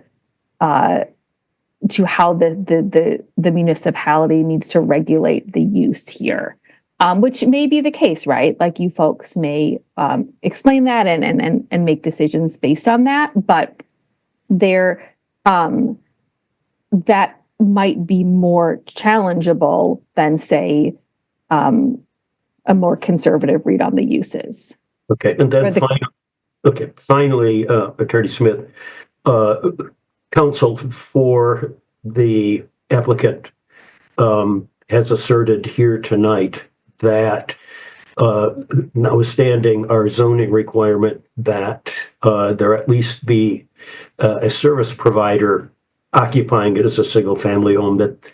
how the municipality needs to regulate the use here, which may be the case, right? Like you folks may explain that and make decisions based on that, but that might be more challengeable than, say, a more conservative read on the uses. Okay, and then finally, Attorney Smith, counsel for the applicant has asserted here tonight that notwithstanding our zoning requirement that there at least be a service provider occupying it as a single family home, that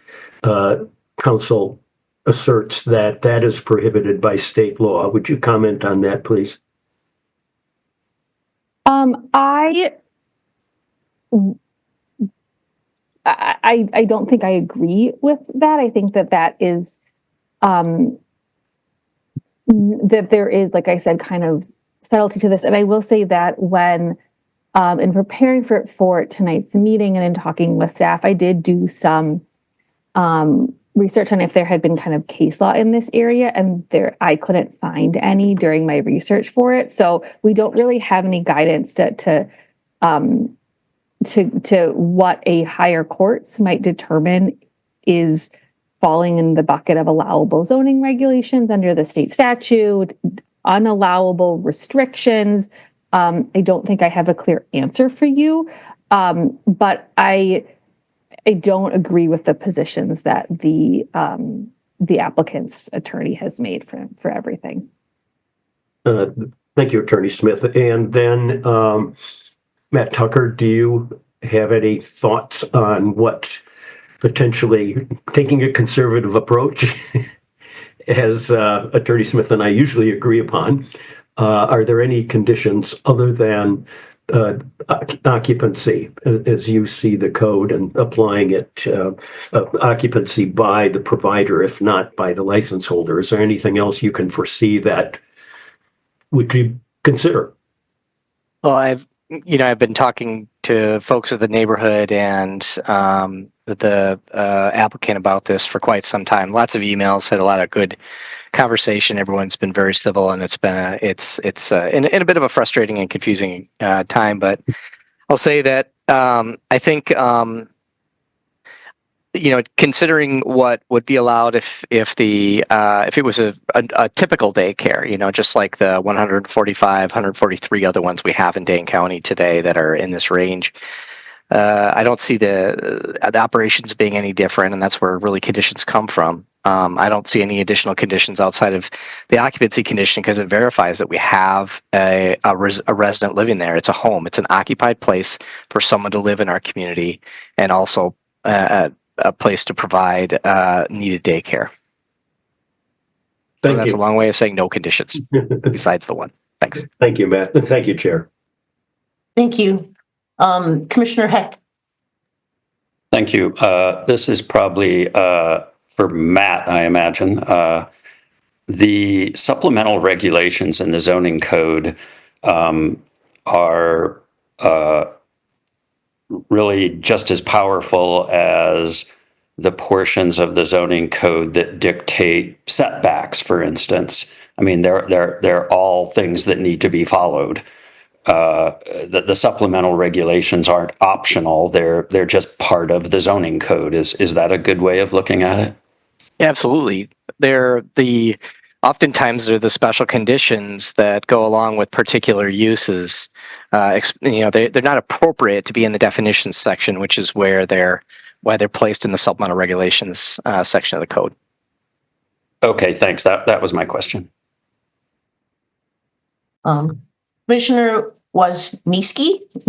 counsel asserts that that is prohibited by state law. Would you comment on that, please? I don't think I agree with that. I think that is that there is, like I said, kind of subtlety to this. And I will say that when in preparing for tonight's meeting and in talking with staff, I did do some research on if there had been kind of case law in this area, and I couldn't find any during my research for it. So we don't really have any guidance to what a higher courts might determine is falling in the bucket of allowable zoning regulations under the state statute, unallowable restrictions. I don't think I have a clear answer for you, but I don't agree with the positions that the applicant's attorney has made for everything. Thank you, Attorney Smith. And then Matt Tucker, do you have any thoughts on what potentially taking a conservative approach, as Attorney Smith and I usually agree upon? Are there any conditions other than occupancy as you see the code and applying it, occupancy by the provider, if not by the license holder? Is there anything else you can foresee that we could consider? Well, I've been talking to folks of the neighborhood and the applicant about this for quite some time. Lots of emails, had a lot of good conversation. Everyone's been very civil, and it's been it's in a bit of a frustrating and confusing time. But I'll say that I think considering what would be allowed if it was a typical daycare, just like the 145, 143 other ones we have in Dane County today that are in this range. I don't see the operations being any different, and that's where really conditions come from. I don't see any additional conditions outside of the occupancy condition because it verifies that we have a resident living there. It's a home. It's an occupied place for someone to live in our community, and also a place to provide needed daycare. So that's a long way of saying no conditions besides the one. Thanks. Thank you, Matt. And thank you, Chair. Thank you. Commissioner Heck. Thank you. This is probably for Matt, I imagine. The supplemental regulations in the zoning code are really just as powerful as the portions of the zoning code that dictate setbacks, for instance. I mean, they're all things that need to be followed. The supplemental regulations aren't optional. They're just part of the zoning code. Is that a good way of looking at it? Yeah, absolutely. Oftentimes they're the special conditions that go along with particular uses. They're not appropriate to be in the definitions section, which is why they're placed in the supplemental regulations section of the code. Okay, thanks. That was my question. Commissioner Wisniewski? It's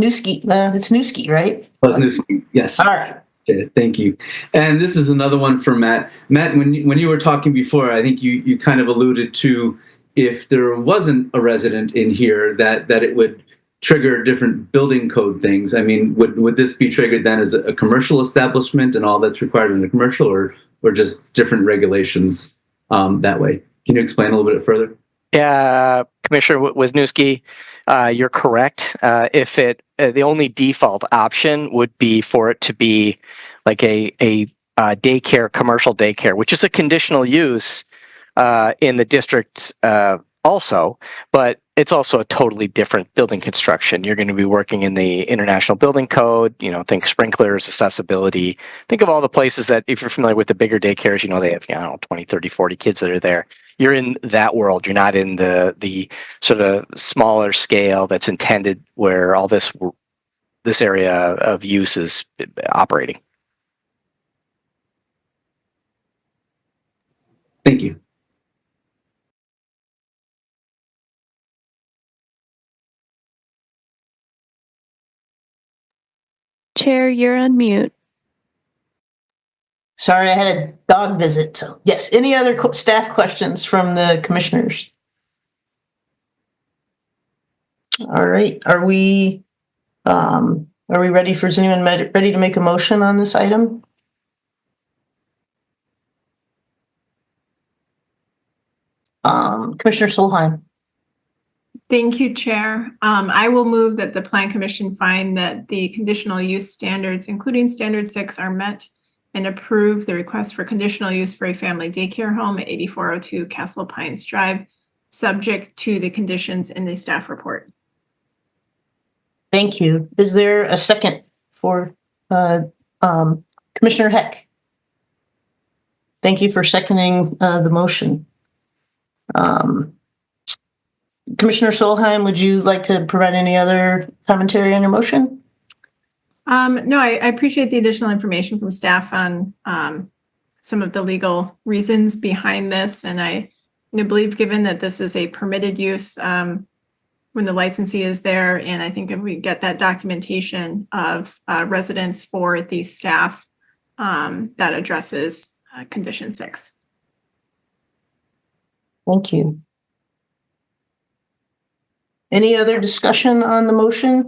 Newski, right? Wisniewski, yes. All right. Okay, thank you. And this is another one for Matt. Matt, when you were talking before, I think you kind of alluded to if there wasn't a resident in here that it would trigger different building code things. I mean, would this be triggered then as a commercial establishment and all that's required in a commercial, or just different regulations that way? Can you explain a little bit further? Yeah, Commissioner Wisniewski, you're correct. If the only default option would be for it to be like a daycare, commercial daycare, which is a conditional use in the district also, but it's also a totally different building construction. You're going to be working in the International Building Code, think sprinklers, accessibility. Think of all the places that, if you're familiar with the bigger daycares, they have, 20, 30, 40 kids that are there. You're in that world. You're not in the sort of smaller scale that's intended where all this area of use is operating. Thank you. Chair, you're on mute. Sorry, I had a dog visit. So yes, any other staff questions from the commissioners? All right, are we ready for, is anyone ready to make a motion on this item? Commissioner Solheim. Thank you, Chair. I will move that the Plan Commission find that the conditional use standards, including Standard 6, are met and approve the request for conditional use for a family daycare home at 8402 Castle Pines Drive, subject to the conditions in the staff report. Thank you. Is there a second for Commissioner Heck? Thank you for seconding the motion. Commissioner Solheim, would you like to provide any other commentary on your motion? No, I appreciate the additional information from staff on some of the legal reasons behind this. And I believe, given that this is a permitted use, when the licensee is there, and I think if we get that documentation of residence for the staff, that addresses condition 6. Thank you. Any other discussion on the motion?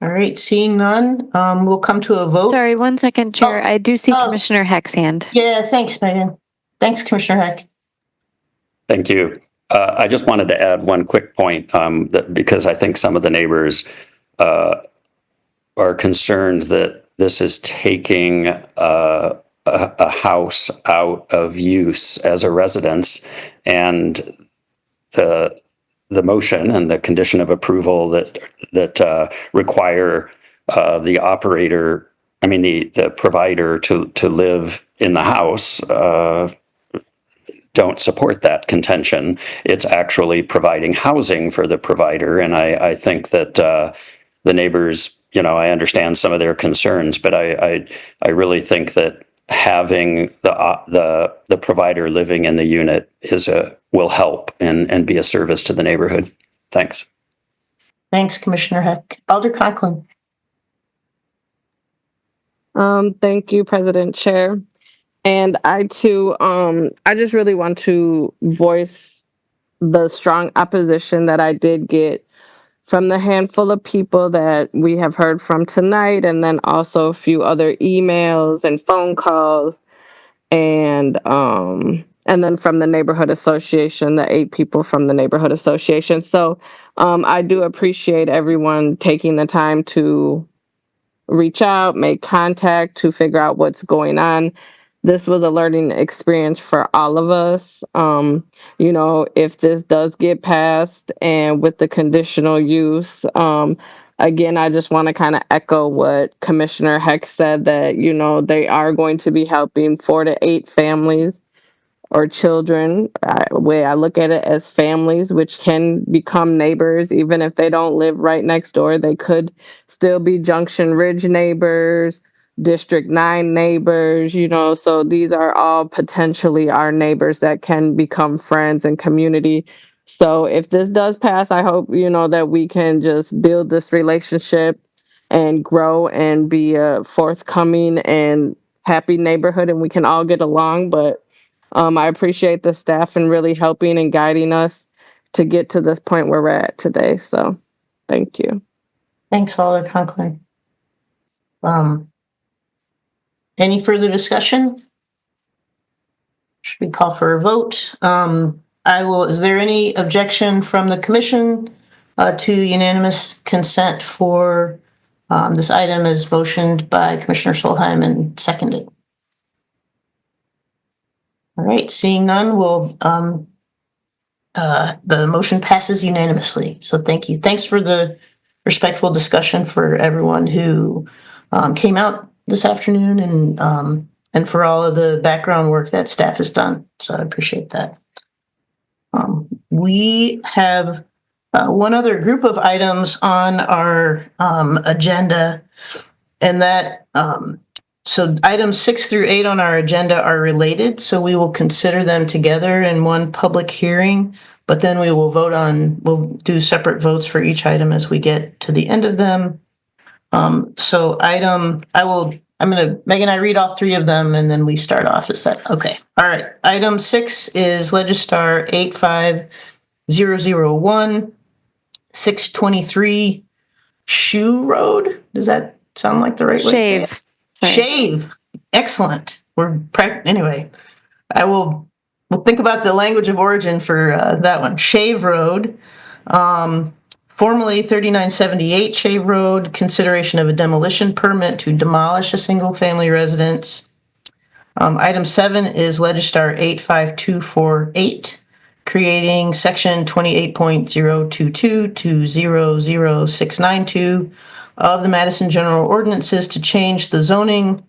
All right, seeing none, we'll come to a vote. Sorry, 1 second, Chair. I do see Oh. Commissioner Heck's hand. Yeah, thanks, Megan. Thanks, Commissioner Heck. Thank you. I just wanted to add one quick point, that because I think some of the neighbors are concerned that this is taking a house out of use as a residence, and the motion and the condition of approval that require the operator, the provider to live in the house, don't support that contention. It's actually providing housing for the provider, and I think that the neighbors, I understand some of their concerns, but I really think that having the provider living in the unit will help and be a service to the neighborhood. Thanks. Thanks, Commissioner Heck. Alder Conklin. Thank you, President Chair. And I too, I just really want to voice the strong opposition that I did get from the handful of people that we have heard from tonight, and then also a few other emails and phone calls, and then from the neighborhood association, the 8 people from the neighborhood association. So I do appreciate everyone taking the time to reach out, make contact, to figure out what's going on. This was a learning experience for all of us. If this does get passed and with the conditional use, again, I just want to kind of echo what Commissioner Heck said, that, they are going to be helping 4 to 8 families or children. Way I look at it as families, which can become neighbors, even if they don't live right next door. They could still be Junction Ridge neighbors, District 9 neighbors, so these are all potentially our neighbors that can become friends and community. So if this does pass, I hope, that we can just build this relationship and grow and be a forthcoming and happy neighborhood, and we can all get along. But I appreciate the staff and really helping and guiding us to get to this point where we're at today. So thank you. Thanks, Alder Conklin. Any further discussion? Should we call for a vote? Is there any objection from the commission to unanimous consent for this item as motioned by Commissioner Solheim and seconded? All right, seeing none, the motion passes unanimously. So thank you. Thanks for the respectful discussion for everyone who came out this afternoon, and for all of the background work that staff has done. So I appreciate that. We have one other group of items on our agenda, and that so items 6 through 8 on our agenda are related, so we will consider them together in one public hearing, but then we'll do separate votes for each item as we get to the end of them. Megan, I read all 3 of them and then we start off. Is that okay? All right. Item 6 is Legistar 85001, 623 Shoe Road. Does that sound like the right way to say it? Shave. Excellent. Anyway, we'll think about the language of origin for that one. Shave Road. Formerly 3978 Shave Road, consideration of a demolition permit to demolish a single-family residence. Item 7 is Legistar 85248, creating section 28.022 to 00692 of the Madison General Ordinances to change the zoning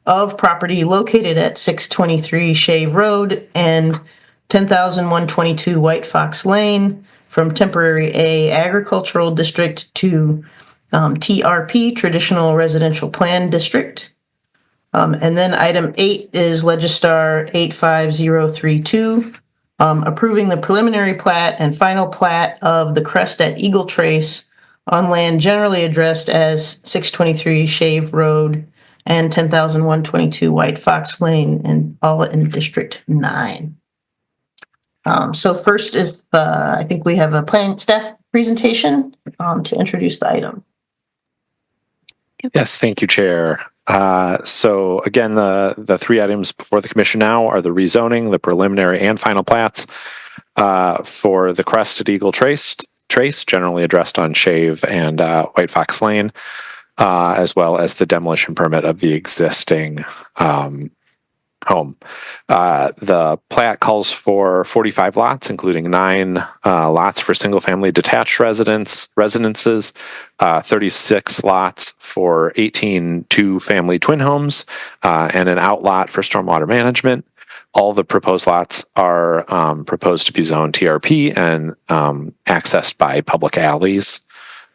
of property located at 623 Shave Road and 10,122 White Fox Lane from temporary A agricultural district to TRP, traditional residential plan district. And then item 8 is Legistar 85032, approving the preliminary plat and final plat of the Crest at Eagle Trace on land generally addressed as 623 Shave Road and 10,122 White Fox Lane, and all in District 9. So first, I think we have a planning staff presentation to introduce the item. Yes, thank you, Chair. So again, the three items before the commission now are the rezoning, the preliminary and final plats for the Crested Eagle Trace, generally addressed on Shave and White Fox Lane, as well as the demolition permit of the existing home. The plat calls for 45 lots, including 9 lots for single-family detached residences, 36 lots for 18 two-family twin homes, and an outlot for stormwater management. All the proposed lots are proposed to be zoned TRP and accessed by public alleys.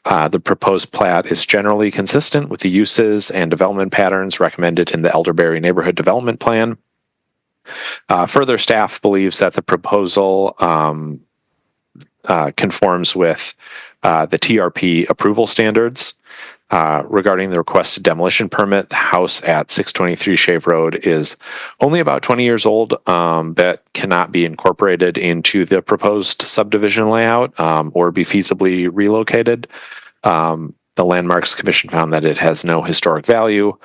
The proposed plat is generally consistent with the uses and development patterns recommended in the Elderberry Neighborhood Development Plan. Further, staff believes that the proposal conforms with the TRP approval standards. Regarding the requested demolition permit, the house at 623 Shave Road is only about 20 years old, but cannot be incorporated into the proposed subdivision layout or be feasibly relocated. The Landmarks Commission found that it has no historic value,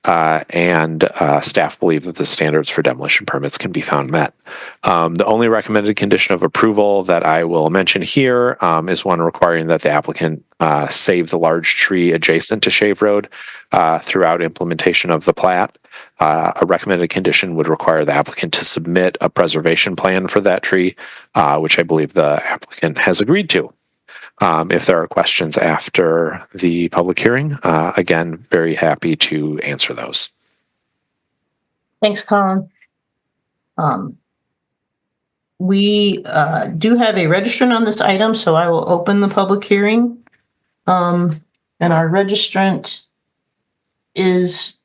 and staff believe that the standards for demolition permits can be found met. The only recommended condition of approval that I will mention here is one requiring that the applicant save the large tree adjacent to Shave Road throughout implementation of the plat. A recommended condition would require the applicant to submit a preservation plan for that tree, which I believe the applicant has agreed to. If there are questions after the public hearing, again, very happy to answer those. Thanks, Colin. We do have a registrant on this item, so I will open the public hearing. And our registrant is,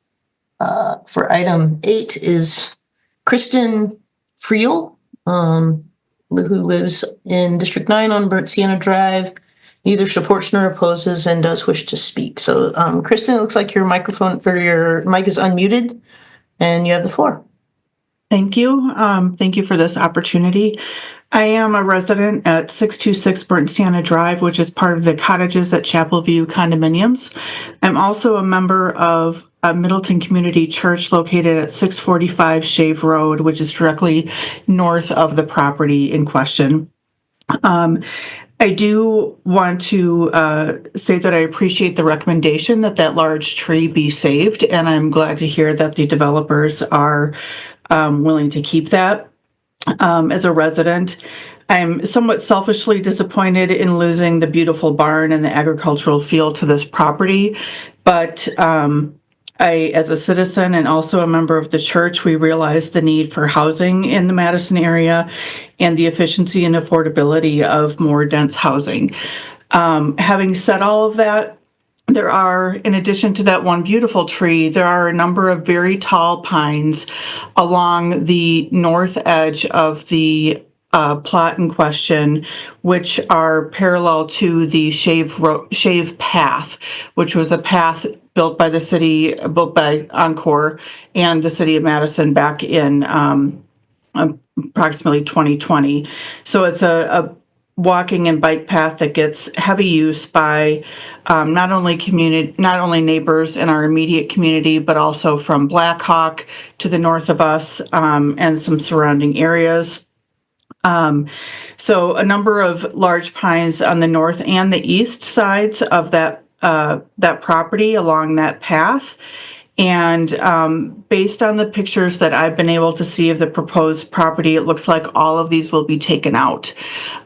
for item 8, is Kristen Friel, who lives in District 9 on Burnt Sienna Drive. Neither supports nor opposes and does wish to speak. So, Kristen, it looks like your microphone or your mic is unmuted and you have the floor. Thank you. Thank you for this opportunity. I am a resident at 626 Burnt Sienna Drive, which is part of the Cottages at Chapel View condominiums. I'm also a member of Middleton Community Church located at 645 Shave Road, which is directly north of the property in question. I do want to say that I appreciate the recommendation that that large tree be saved, and I'm glad to hear that the developers are willing to keep that. As a resident, I'm somewhat selfishly disappointed in losing the beautiful barn and the agricultural field to this property, but I, as a citizen and also a member of the church, we realize the need for housing in the Madison area and the efficiency and affordability of more dense housing. Having said all of that, there are, in addition to that one beautiful tree, there are a number of very tall pines along the north edge of the plot in question, which are parallel to the Shave Path, which was a path built by Encore and the city of Madison back in approximately 2020. So it's a walking and bike path that gets heavy use by not only neighbors in our immediate community, but also from Blackhawk to the north of us and some surrounding areas. So a number of large pines on the north and the east sides of that property along that path. And based on the pictures that I've been able to see of the proposed property, it looks like all of these will be taken out.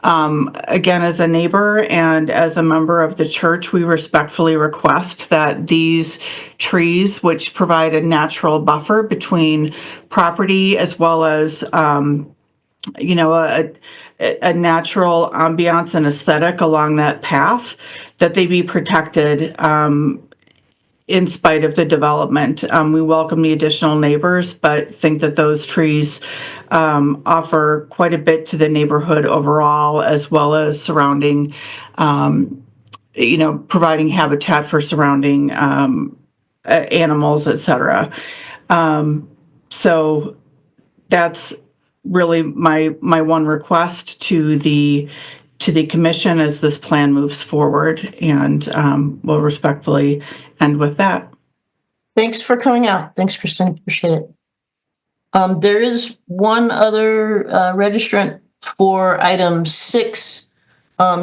Again, as a neighbor and as a member of the church, we respectfully request that these trees, which provide a natural buffer between property as well as a natural ambiance and aesthetic along that path, that they be protected in spite of the development. We welcome the additional neighbors, but think that those trees offer quite a bit to the neighborhood overall, as well as surrounding, providing habitat for surrounding animals, et cetera. So that's really my one request to the to the commission as this plan moves forward, and we'll respectfully end with that. Thanks for coming out. Thanks, Kristen. Appreciate it. There is one other registrant for item 6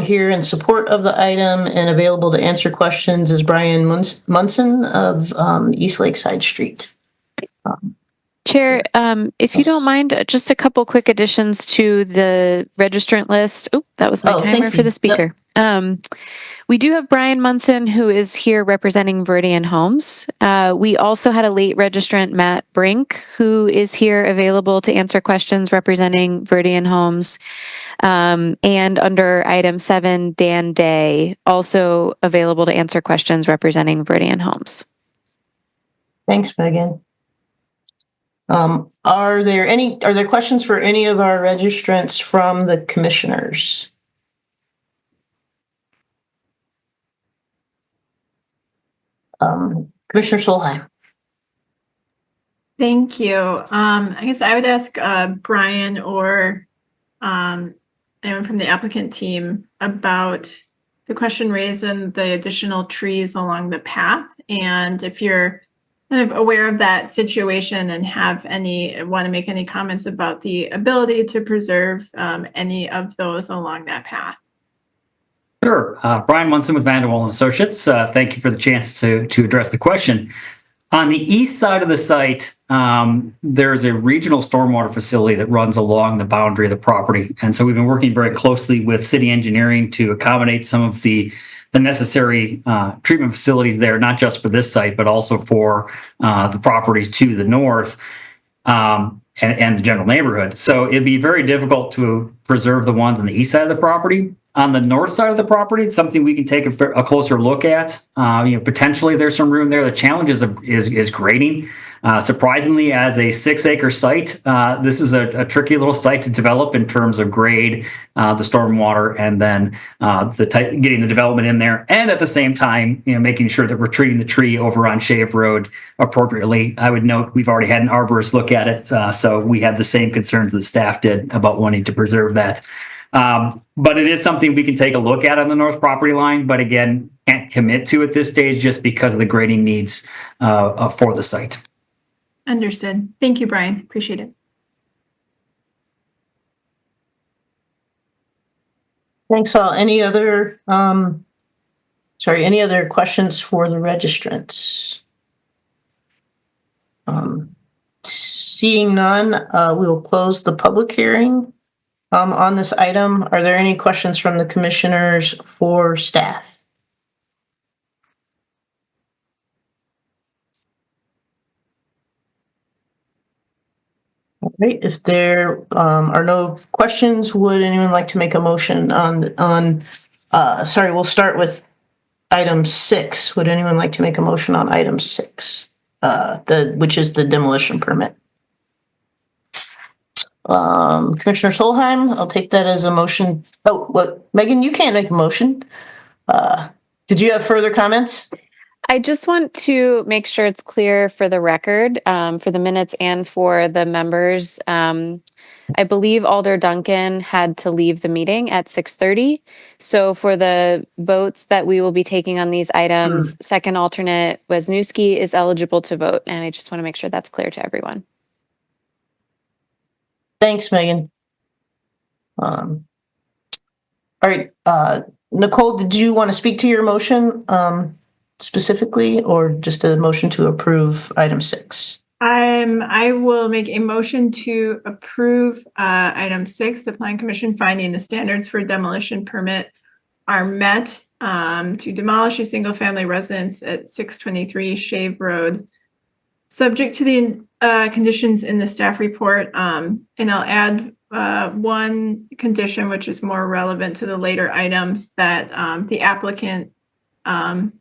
here in support of the item, and available to answer questions is Brian Munson of East Lakeside Street. Chair, if you don't mind, just a couple quick additions to the registrant list. Oh, that was my Oh, thank timer you. for the speaker. We do have Brian Munson, who is here representing Viridian Homes. We also had a late registrant, Matt Brink, who is here available to answer questions representing Viridian Homes. And under item 7, Dan Day, also available to answer questions representing Viridian Homes. Thanks, Megan. Are there questions for any of our registrants from the commissioners? Commissioner Solheim. Thank you. I guess I would ask Brian or anyone from the applicant team about the question raised in the additional trees along the path, and if you're kind of aware of that situation and want to make any comments about the ability to preserve any of those along that path. Sure. Brian Munson with Vanderwall and Associates. Thank you for the chance to address the question. On the east side of the site, there's a regional stormwater facility that runs along the boundary of the property. And so we've been working very closely with city engineering to accommodate some of the necessary treatment facilities there, not just for this site, but also for the properties to the north and the general neighborhood. So it'd be very difficult to preserve the ones on the east side of the property. On the north side of the property, it's something we can take a closer look at. Potentially there's some room there. The challenge is grading. Surprisingly, as a 6-acre site, this is a tricky little site to develop in terms of grade, the stormwater, and then getting the development in there, and at the same time, making sure that we're treating the tree over on Shave Road appropriately. I would note we've already had an arborist look at it, so we have the same concerns that staff did about wanting to preserve that. But it is something we can take a look at on the north property line, but again, can't commit to at this stage just because of the grading needs for the site. Understood. Thank you, Brian. Appreciate it. Thanks all. Any other questions for the registrants? Seeing none, we will close the public hearing on this item. Are there any questions from the commissioners for staff? All right, if there are no questions, would anyone like to make a motion we'll start with item 6. Would anyone like to make a motion on item 6, which is the demolition permit? Commissioner Solheim, I'll take that as a motion. Oh, well, Megan, you can't make a motion. Did you have further comments? I just want to make sure it's clear for the record, for the minutes and for the members. I believe Alder Duncan had to leave the meeting at 6:30. So for the votes that we will be taking on these items, second alternate Wisniewski is eligible to vote. And I just want to make sure that's clear to everyone. Thanks, Megan. All right, Nicole, did you want to speak to your motion specifically, or just a motion to approve item 6? I will make a motion to approve item 6, the Plan Commission finding the standards for demolition permit are met to demolish a single-family residence at 623 Shave Road, subject to the conditions in the staff report. And I'll add one condition, which is more relevant to the later items, that the applicant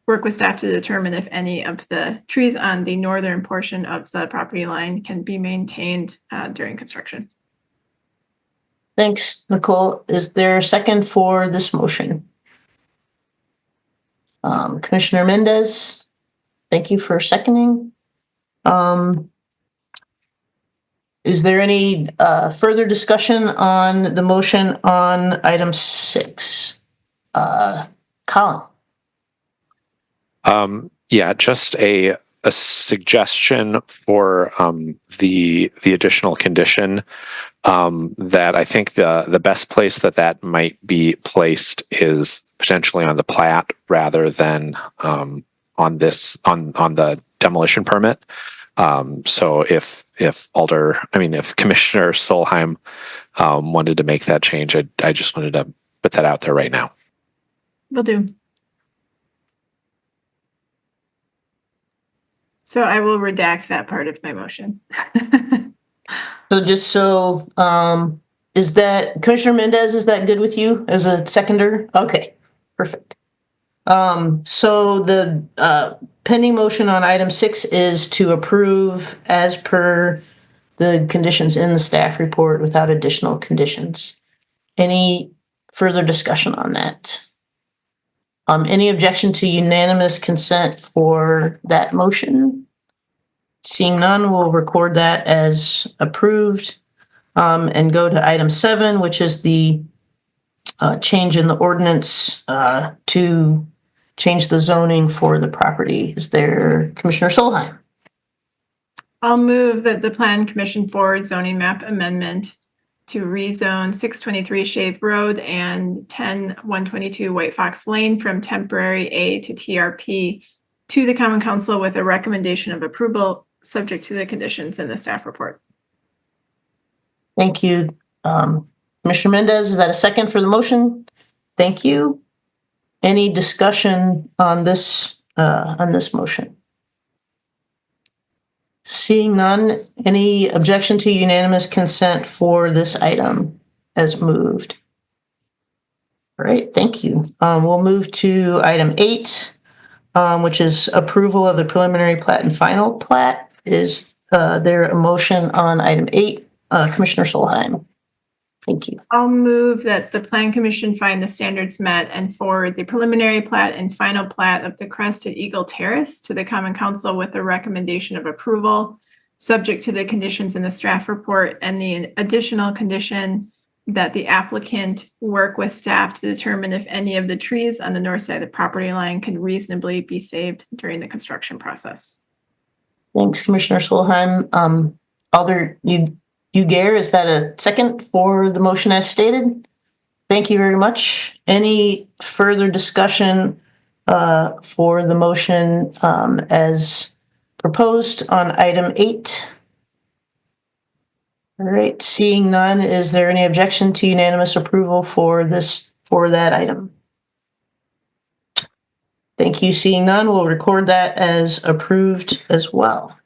work with staff to determine if any of the trees on the northern portion of the property line can be maintained during construction. Thanks, Nicole. Is there a second for this motion? Commissioner Mendez, thank you for seconding. Is there any further discussion on the motion on item 6? Colin? Yeah, just a suggestion for the additional condition that I think the best place that might be placed is potentially on the plat rather than on the demolition permit. So if Commissioner Solheim wanted to make that change, I just wanted to put that out there right now. Will do. So I will redact that part of my motion. Is that Commissioner Mendez, is that good with you as a seconder? Okay, perfect. So the pending motion on item 6 is to approve as per the conditions in the staff report without additional conditions. Any further discussion on that? Any objection to unanimous consent for that motion? Seeing none, we'll record that as approved and go to item 7, which is the change in the ordinance to change the zoning for the property. Is there Commissioner Solheim? I'll move that the Plan Commission for zoning map amendment to rezone 623 Shave Road and 10122 White Fox Lane from temporary A to TRP to the Common Council with a recommendation of approval subject to the conditions in the staff report. Thank you. Commissioner Mendez, is that a second for the motion? Thank you. Any discussion on this motion? Seeing none, any objection to unanimous consent for this item as moved? All right, thank you. We'll move to item 8, which is approval of the preliminary plat and final plat. Is there a motion on item 8? Commissioner Solheim. Thank you. I'll move that the Plan Commission find the standards met and forward the preliminary plat and final plat of the Crested Eagle Terrace to the Common Council with a recommendation of approval, subject to the conditions in the staff report and the additional condition that the applicant work with staff to determine if any of the trees on the north side of the property line can reasonably be saved during the construction process. Thanks, Commissioner Solheim. Alder Ugair, is that a second for the motion as stated? Thank you very much. Any further discussion for the motion as proposed on item 8? All right, seeing none, is there any objection to unanimous approval for that item? Thank you. Seeing none, we'll record that as approved as well.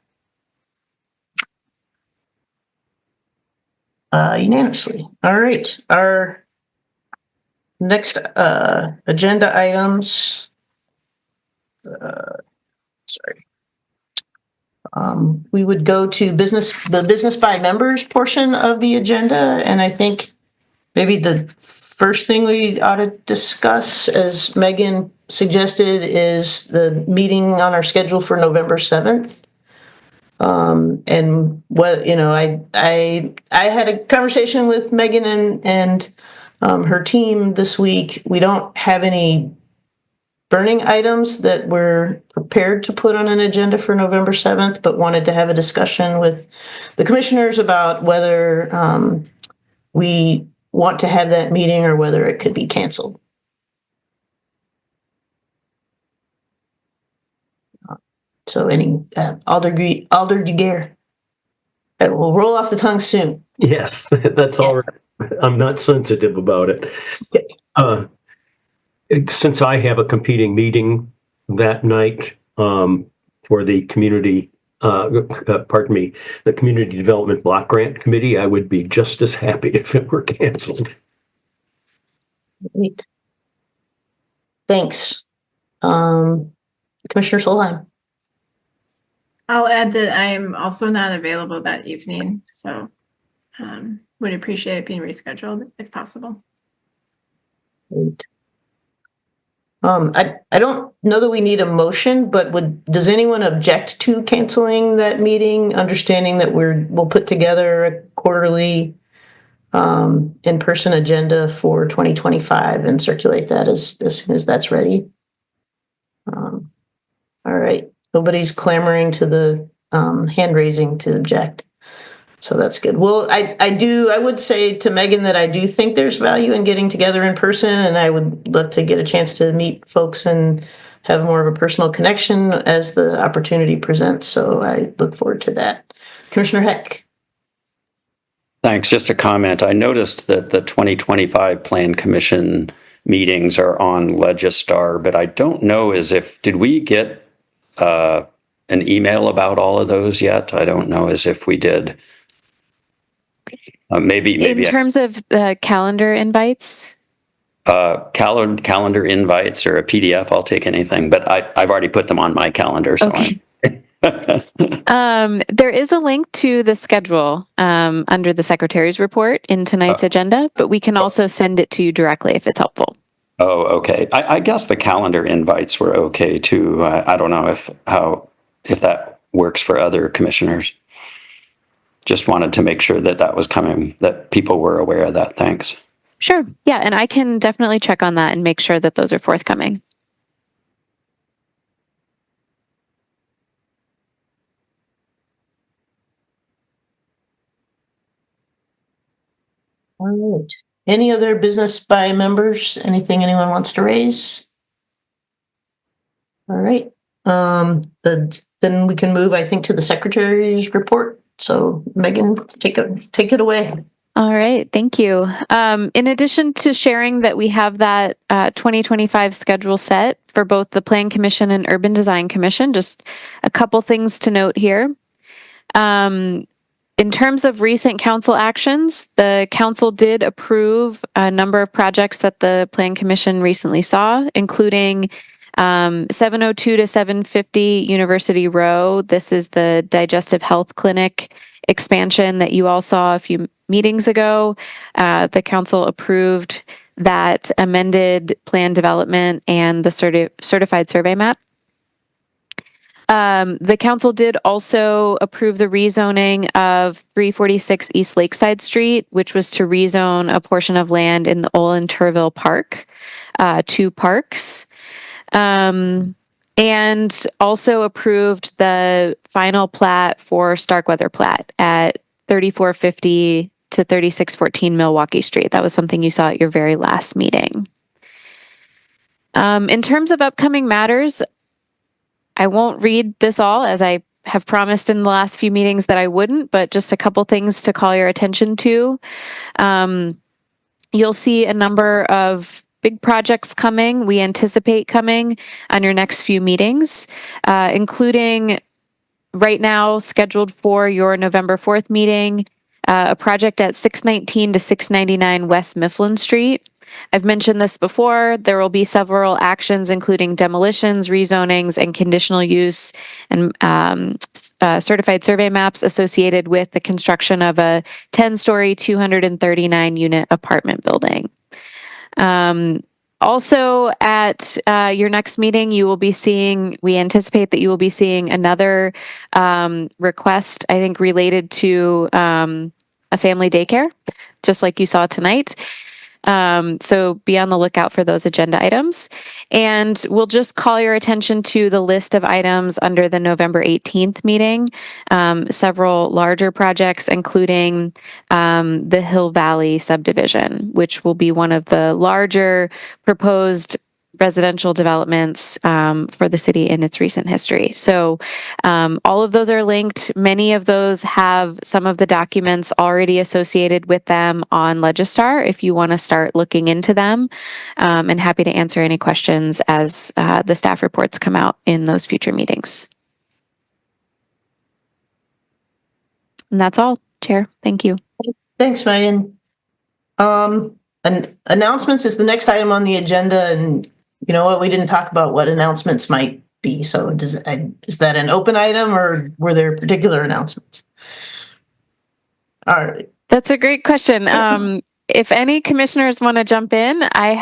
Unanimously. All right. Our next agenda items. We would go to the business by members portion of the agenda, and I think maybe the first thing we ought to discuss, as Megan suggested, is the meeting on our schedule for November 7th. And what, I had a conversation with Megan and her team this week. We don't have any burning items that we're prepared to put on an agenda for November 7th, but wanted to have a discussion with the commissioners about whether we want to have that meeting or whether it could be canceled. So any Alder Ugair, it will roll off the tongue soon. Yes, that's all right. I'm not sensitive about it. Since I have a competing meeting that night for the community, the Community Development Block Grant Committee, I would be just as happy if it were canceled. Great. Thanks. Commissioner Solheim. I'll add that I am also not available that evening, so would appreciate it being rescheduled if possible. Great. I don't know that we need a motion, but does anyone object to canceling that meeting, understanding that we'll put together a quarterly in-person agenda for 2025 and circulate that as soon as that's ready? All right. Nobody's clamoring to the hand raising to object. So that's good. Well, I would say to Megan that I do think there's value in getting together in person, and I would love to get a chance to meet folks and have more of a personal connection as the opportunity presents. So I look forward to that. Commissioner Heck. Thanks. Just a comment. I noticed that the 2025 Plan Commission meetings are on Legistar, but I don't know did we get an email about all of those yet? I don't know as if we did. Maybe in terms of the calendar invites, calendar invites or a PDF, I'll take anything, but I've already put them on my calendar. So okay. There is a link to the schedule under the secretary's report in tonight's agenda, but we can also send it to you directly if it's helpful. Oh, okay. I guess the calendar invites were okay too. I don't know if that works for other commissioners. Just wanted to make sure that was coming, that people were aware of that. Thanks. Sure. Yeah. And I can definitely check on that and make sure that those are forthcoming. All right. Any other business by members? Anything anyone wants to raise? All right. Then we can move, I think, to the secretary's report. So Megan, take it away. All right. Thank you. In addition to sharing that we have that 2025 schedule set for both the Plan Commission and Urban Design Commission, just a couple things to note here. In terms of recent council actions, the council did approve a number of projects that the Plan Commission recently saw, including 702 to 750 University Row. This is the digestive health clinic expansion that you all saw a few meetings ago. The council approved that amended plan development and the certified survey map. The council did also approve the rezoning of 346 East Lakeside Street, which was to rezone a portion of land in the Olin Turville Park to parks. And also approved the final plat for Starkweather Plat at 3450 to 3614 Milwaukee Street. That was something you saw at your very last meeting. In terms of upcoming matters, I won't read this all, as I have promised in the last few meetings that I wouldn't, but just a couple things to call your attention to. You'll see a number of big projects coming, we anticipate coming on your next few meetings, including right now scheduled for your November 4th meeting, a project at 619 to 699 West Mifflin Street. I've mentioned this before. There will be several actions, including demolitions, rezonings, and conditional use and certified survey maps associated with the construction of a 10-story, 239-unit apartment building. Also at your next meeting, we anticipate that you will be seeing another request, I think, related to a family daycare, just like you saw tonight. So be on the lookout for those agenda items. And we'll just call your attention to the list of items under the November 18th meeting. Several larger projects, including the Hill Valley subdivision, which will be one of the larger proposed residential developments for the city in its recent history. So all of those are linked. Many of those have some of the documents already associated with them on Legistar if you want to start looking into them, and happy to answer any questions as the staff reports come out in those future meetings. And that's all, Chair. Thank you. Thanks, Megan. And announcements is the next item on the agenda, and you know what? We didn't talk about what announcements might be. So is that an open item, or were there particular announcements? All right. That's a great question. if any commissioners want to jump in, I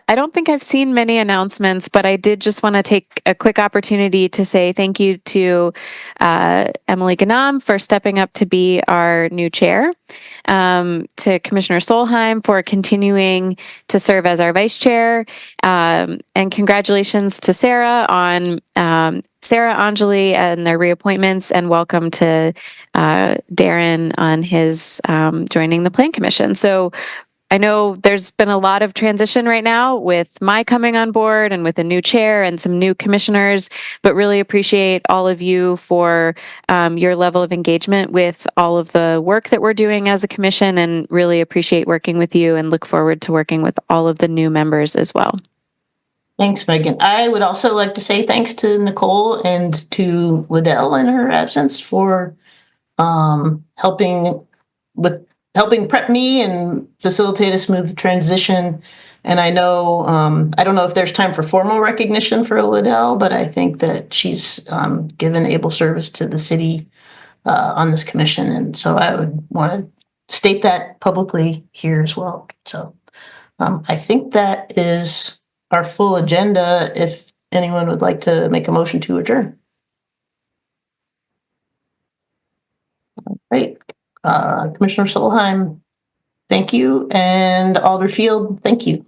don't think I've seen many announcements, but I did just want to take a quick opportunity to say thank you to Emily Ganam for stepping up to be our new chair, to Commissioner Solheim for continuing to serve as our vice chair, and congratulations to Sarah on Sarah, Anjali, and their reappointments, and welcome to Darren on his joining the Plan Commission. So I know there's been a lot of transition right now with my coming on board and with a new chair and some new commissioners, but really appreciate all of you for your level of engagement with all of the work that we're doing as a commission, and really appreciate working with you and look forward to working with all of the new members as well. Thanks, Megan. I would also like to say thanks to Nicole and to Liddell in her absence for helping prep me and facilitate a smooth transition. And I know, I don't know if there's time for formal recognition for Liddell, but I think that she's given able service to the city on this commission. And so I would want to state that publicly here as well. So I think that is our full agenda, if anyone would like to make a motion to adjourn. All right. Commissioner Solheim, thank you. And Alderfield, thank you.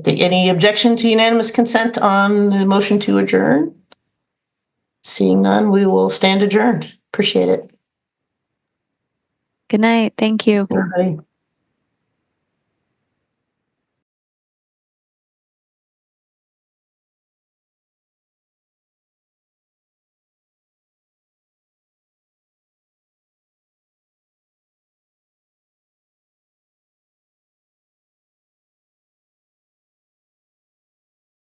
Any objection to unanimous consent on the motion to adjourn? Seeing none, we will stand adjourned. Appreciate it. Good night. Thank you. Everybody.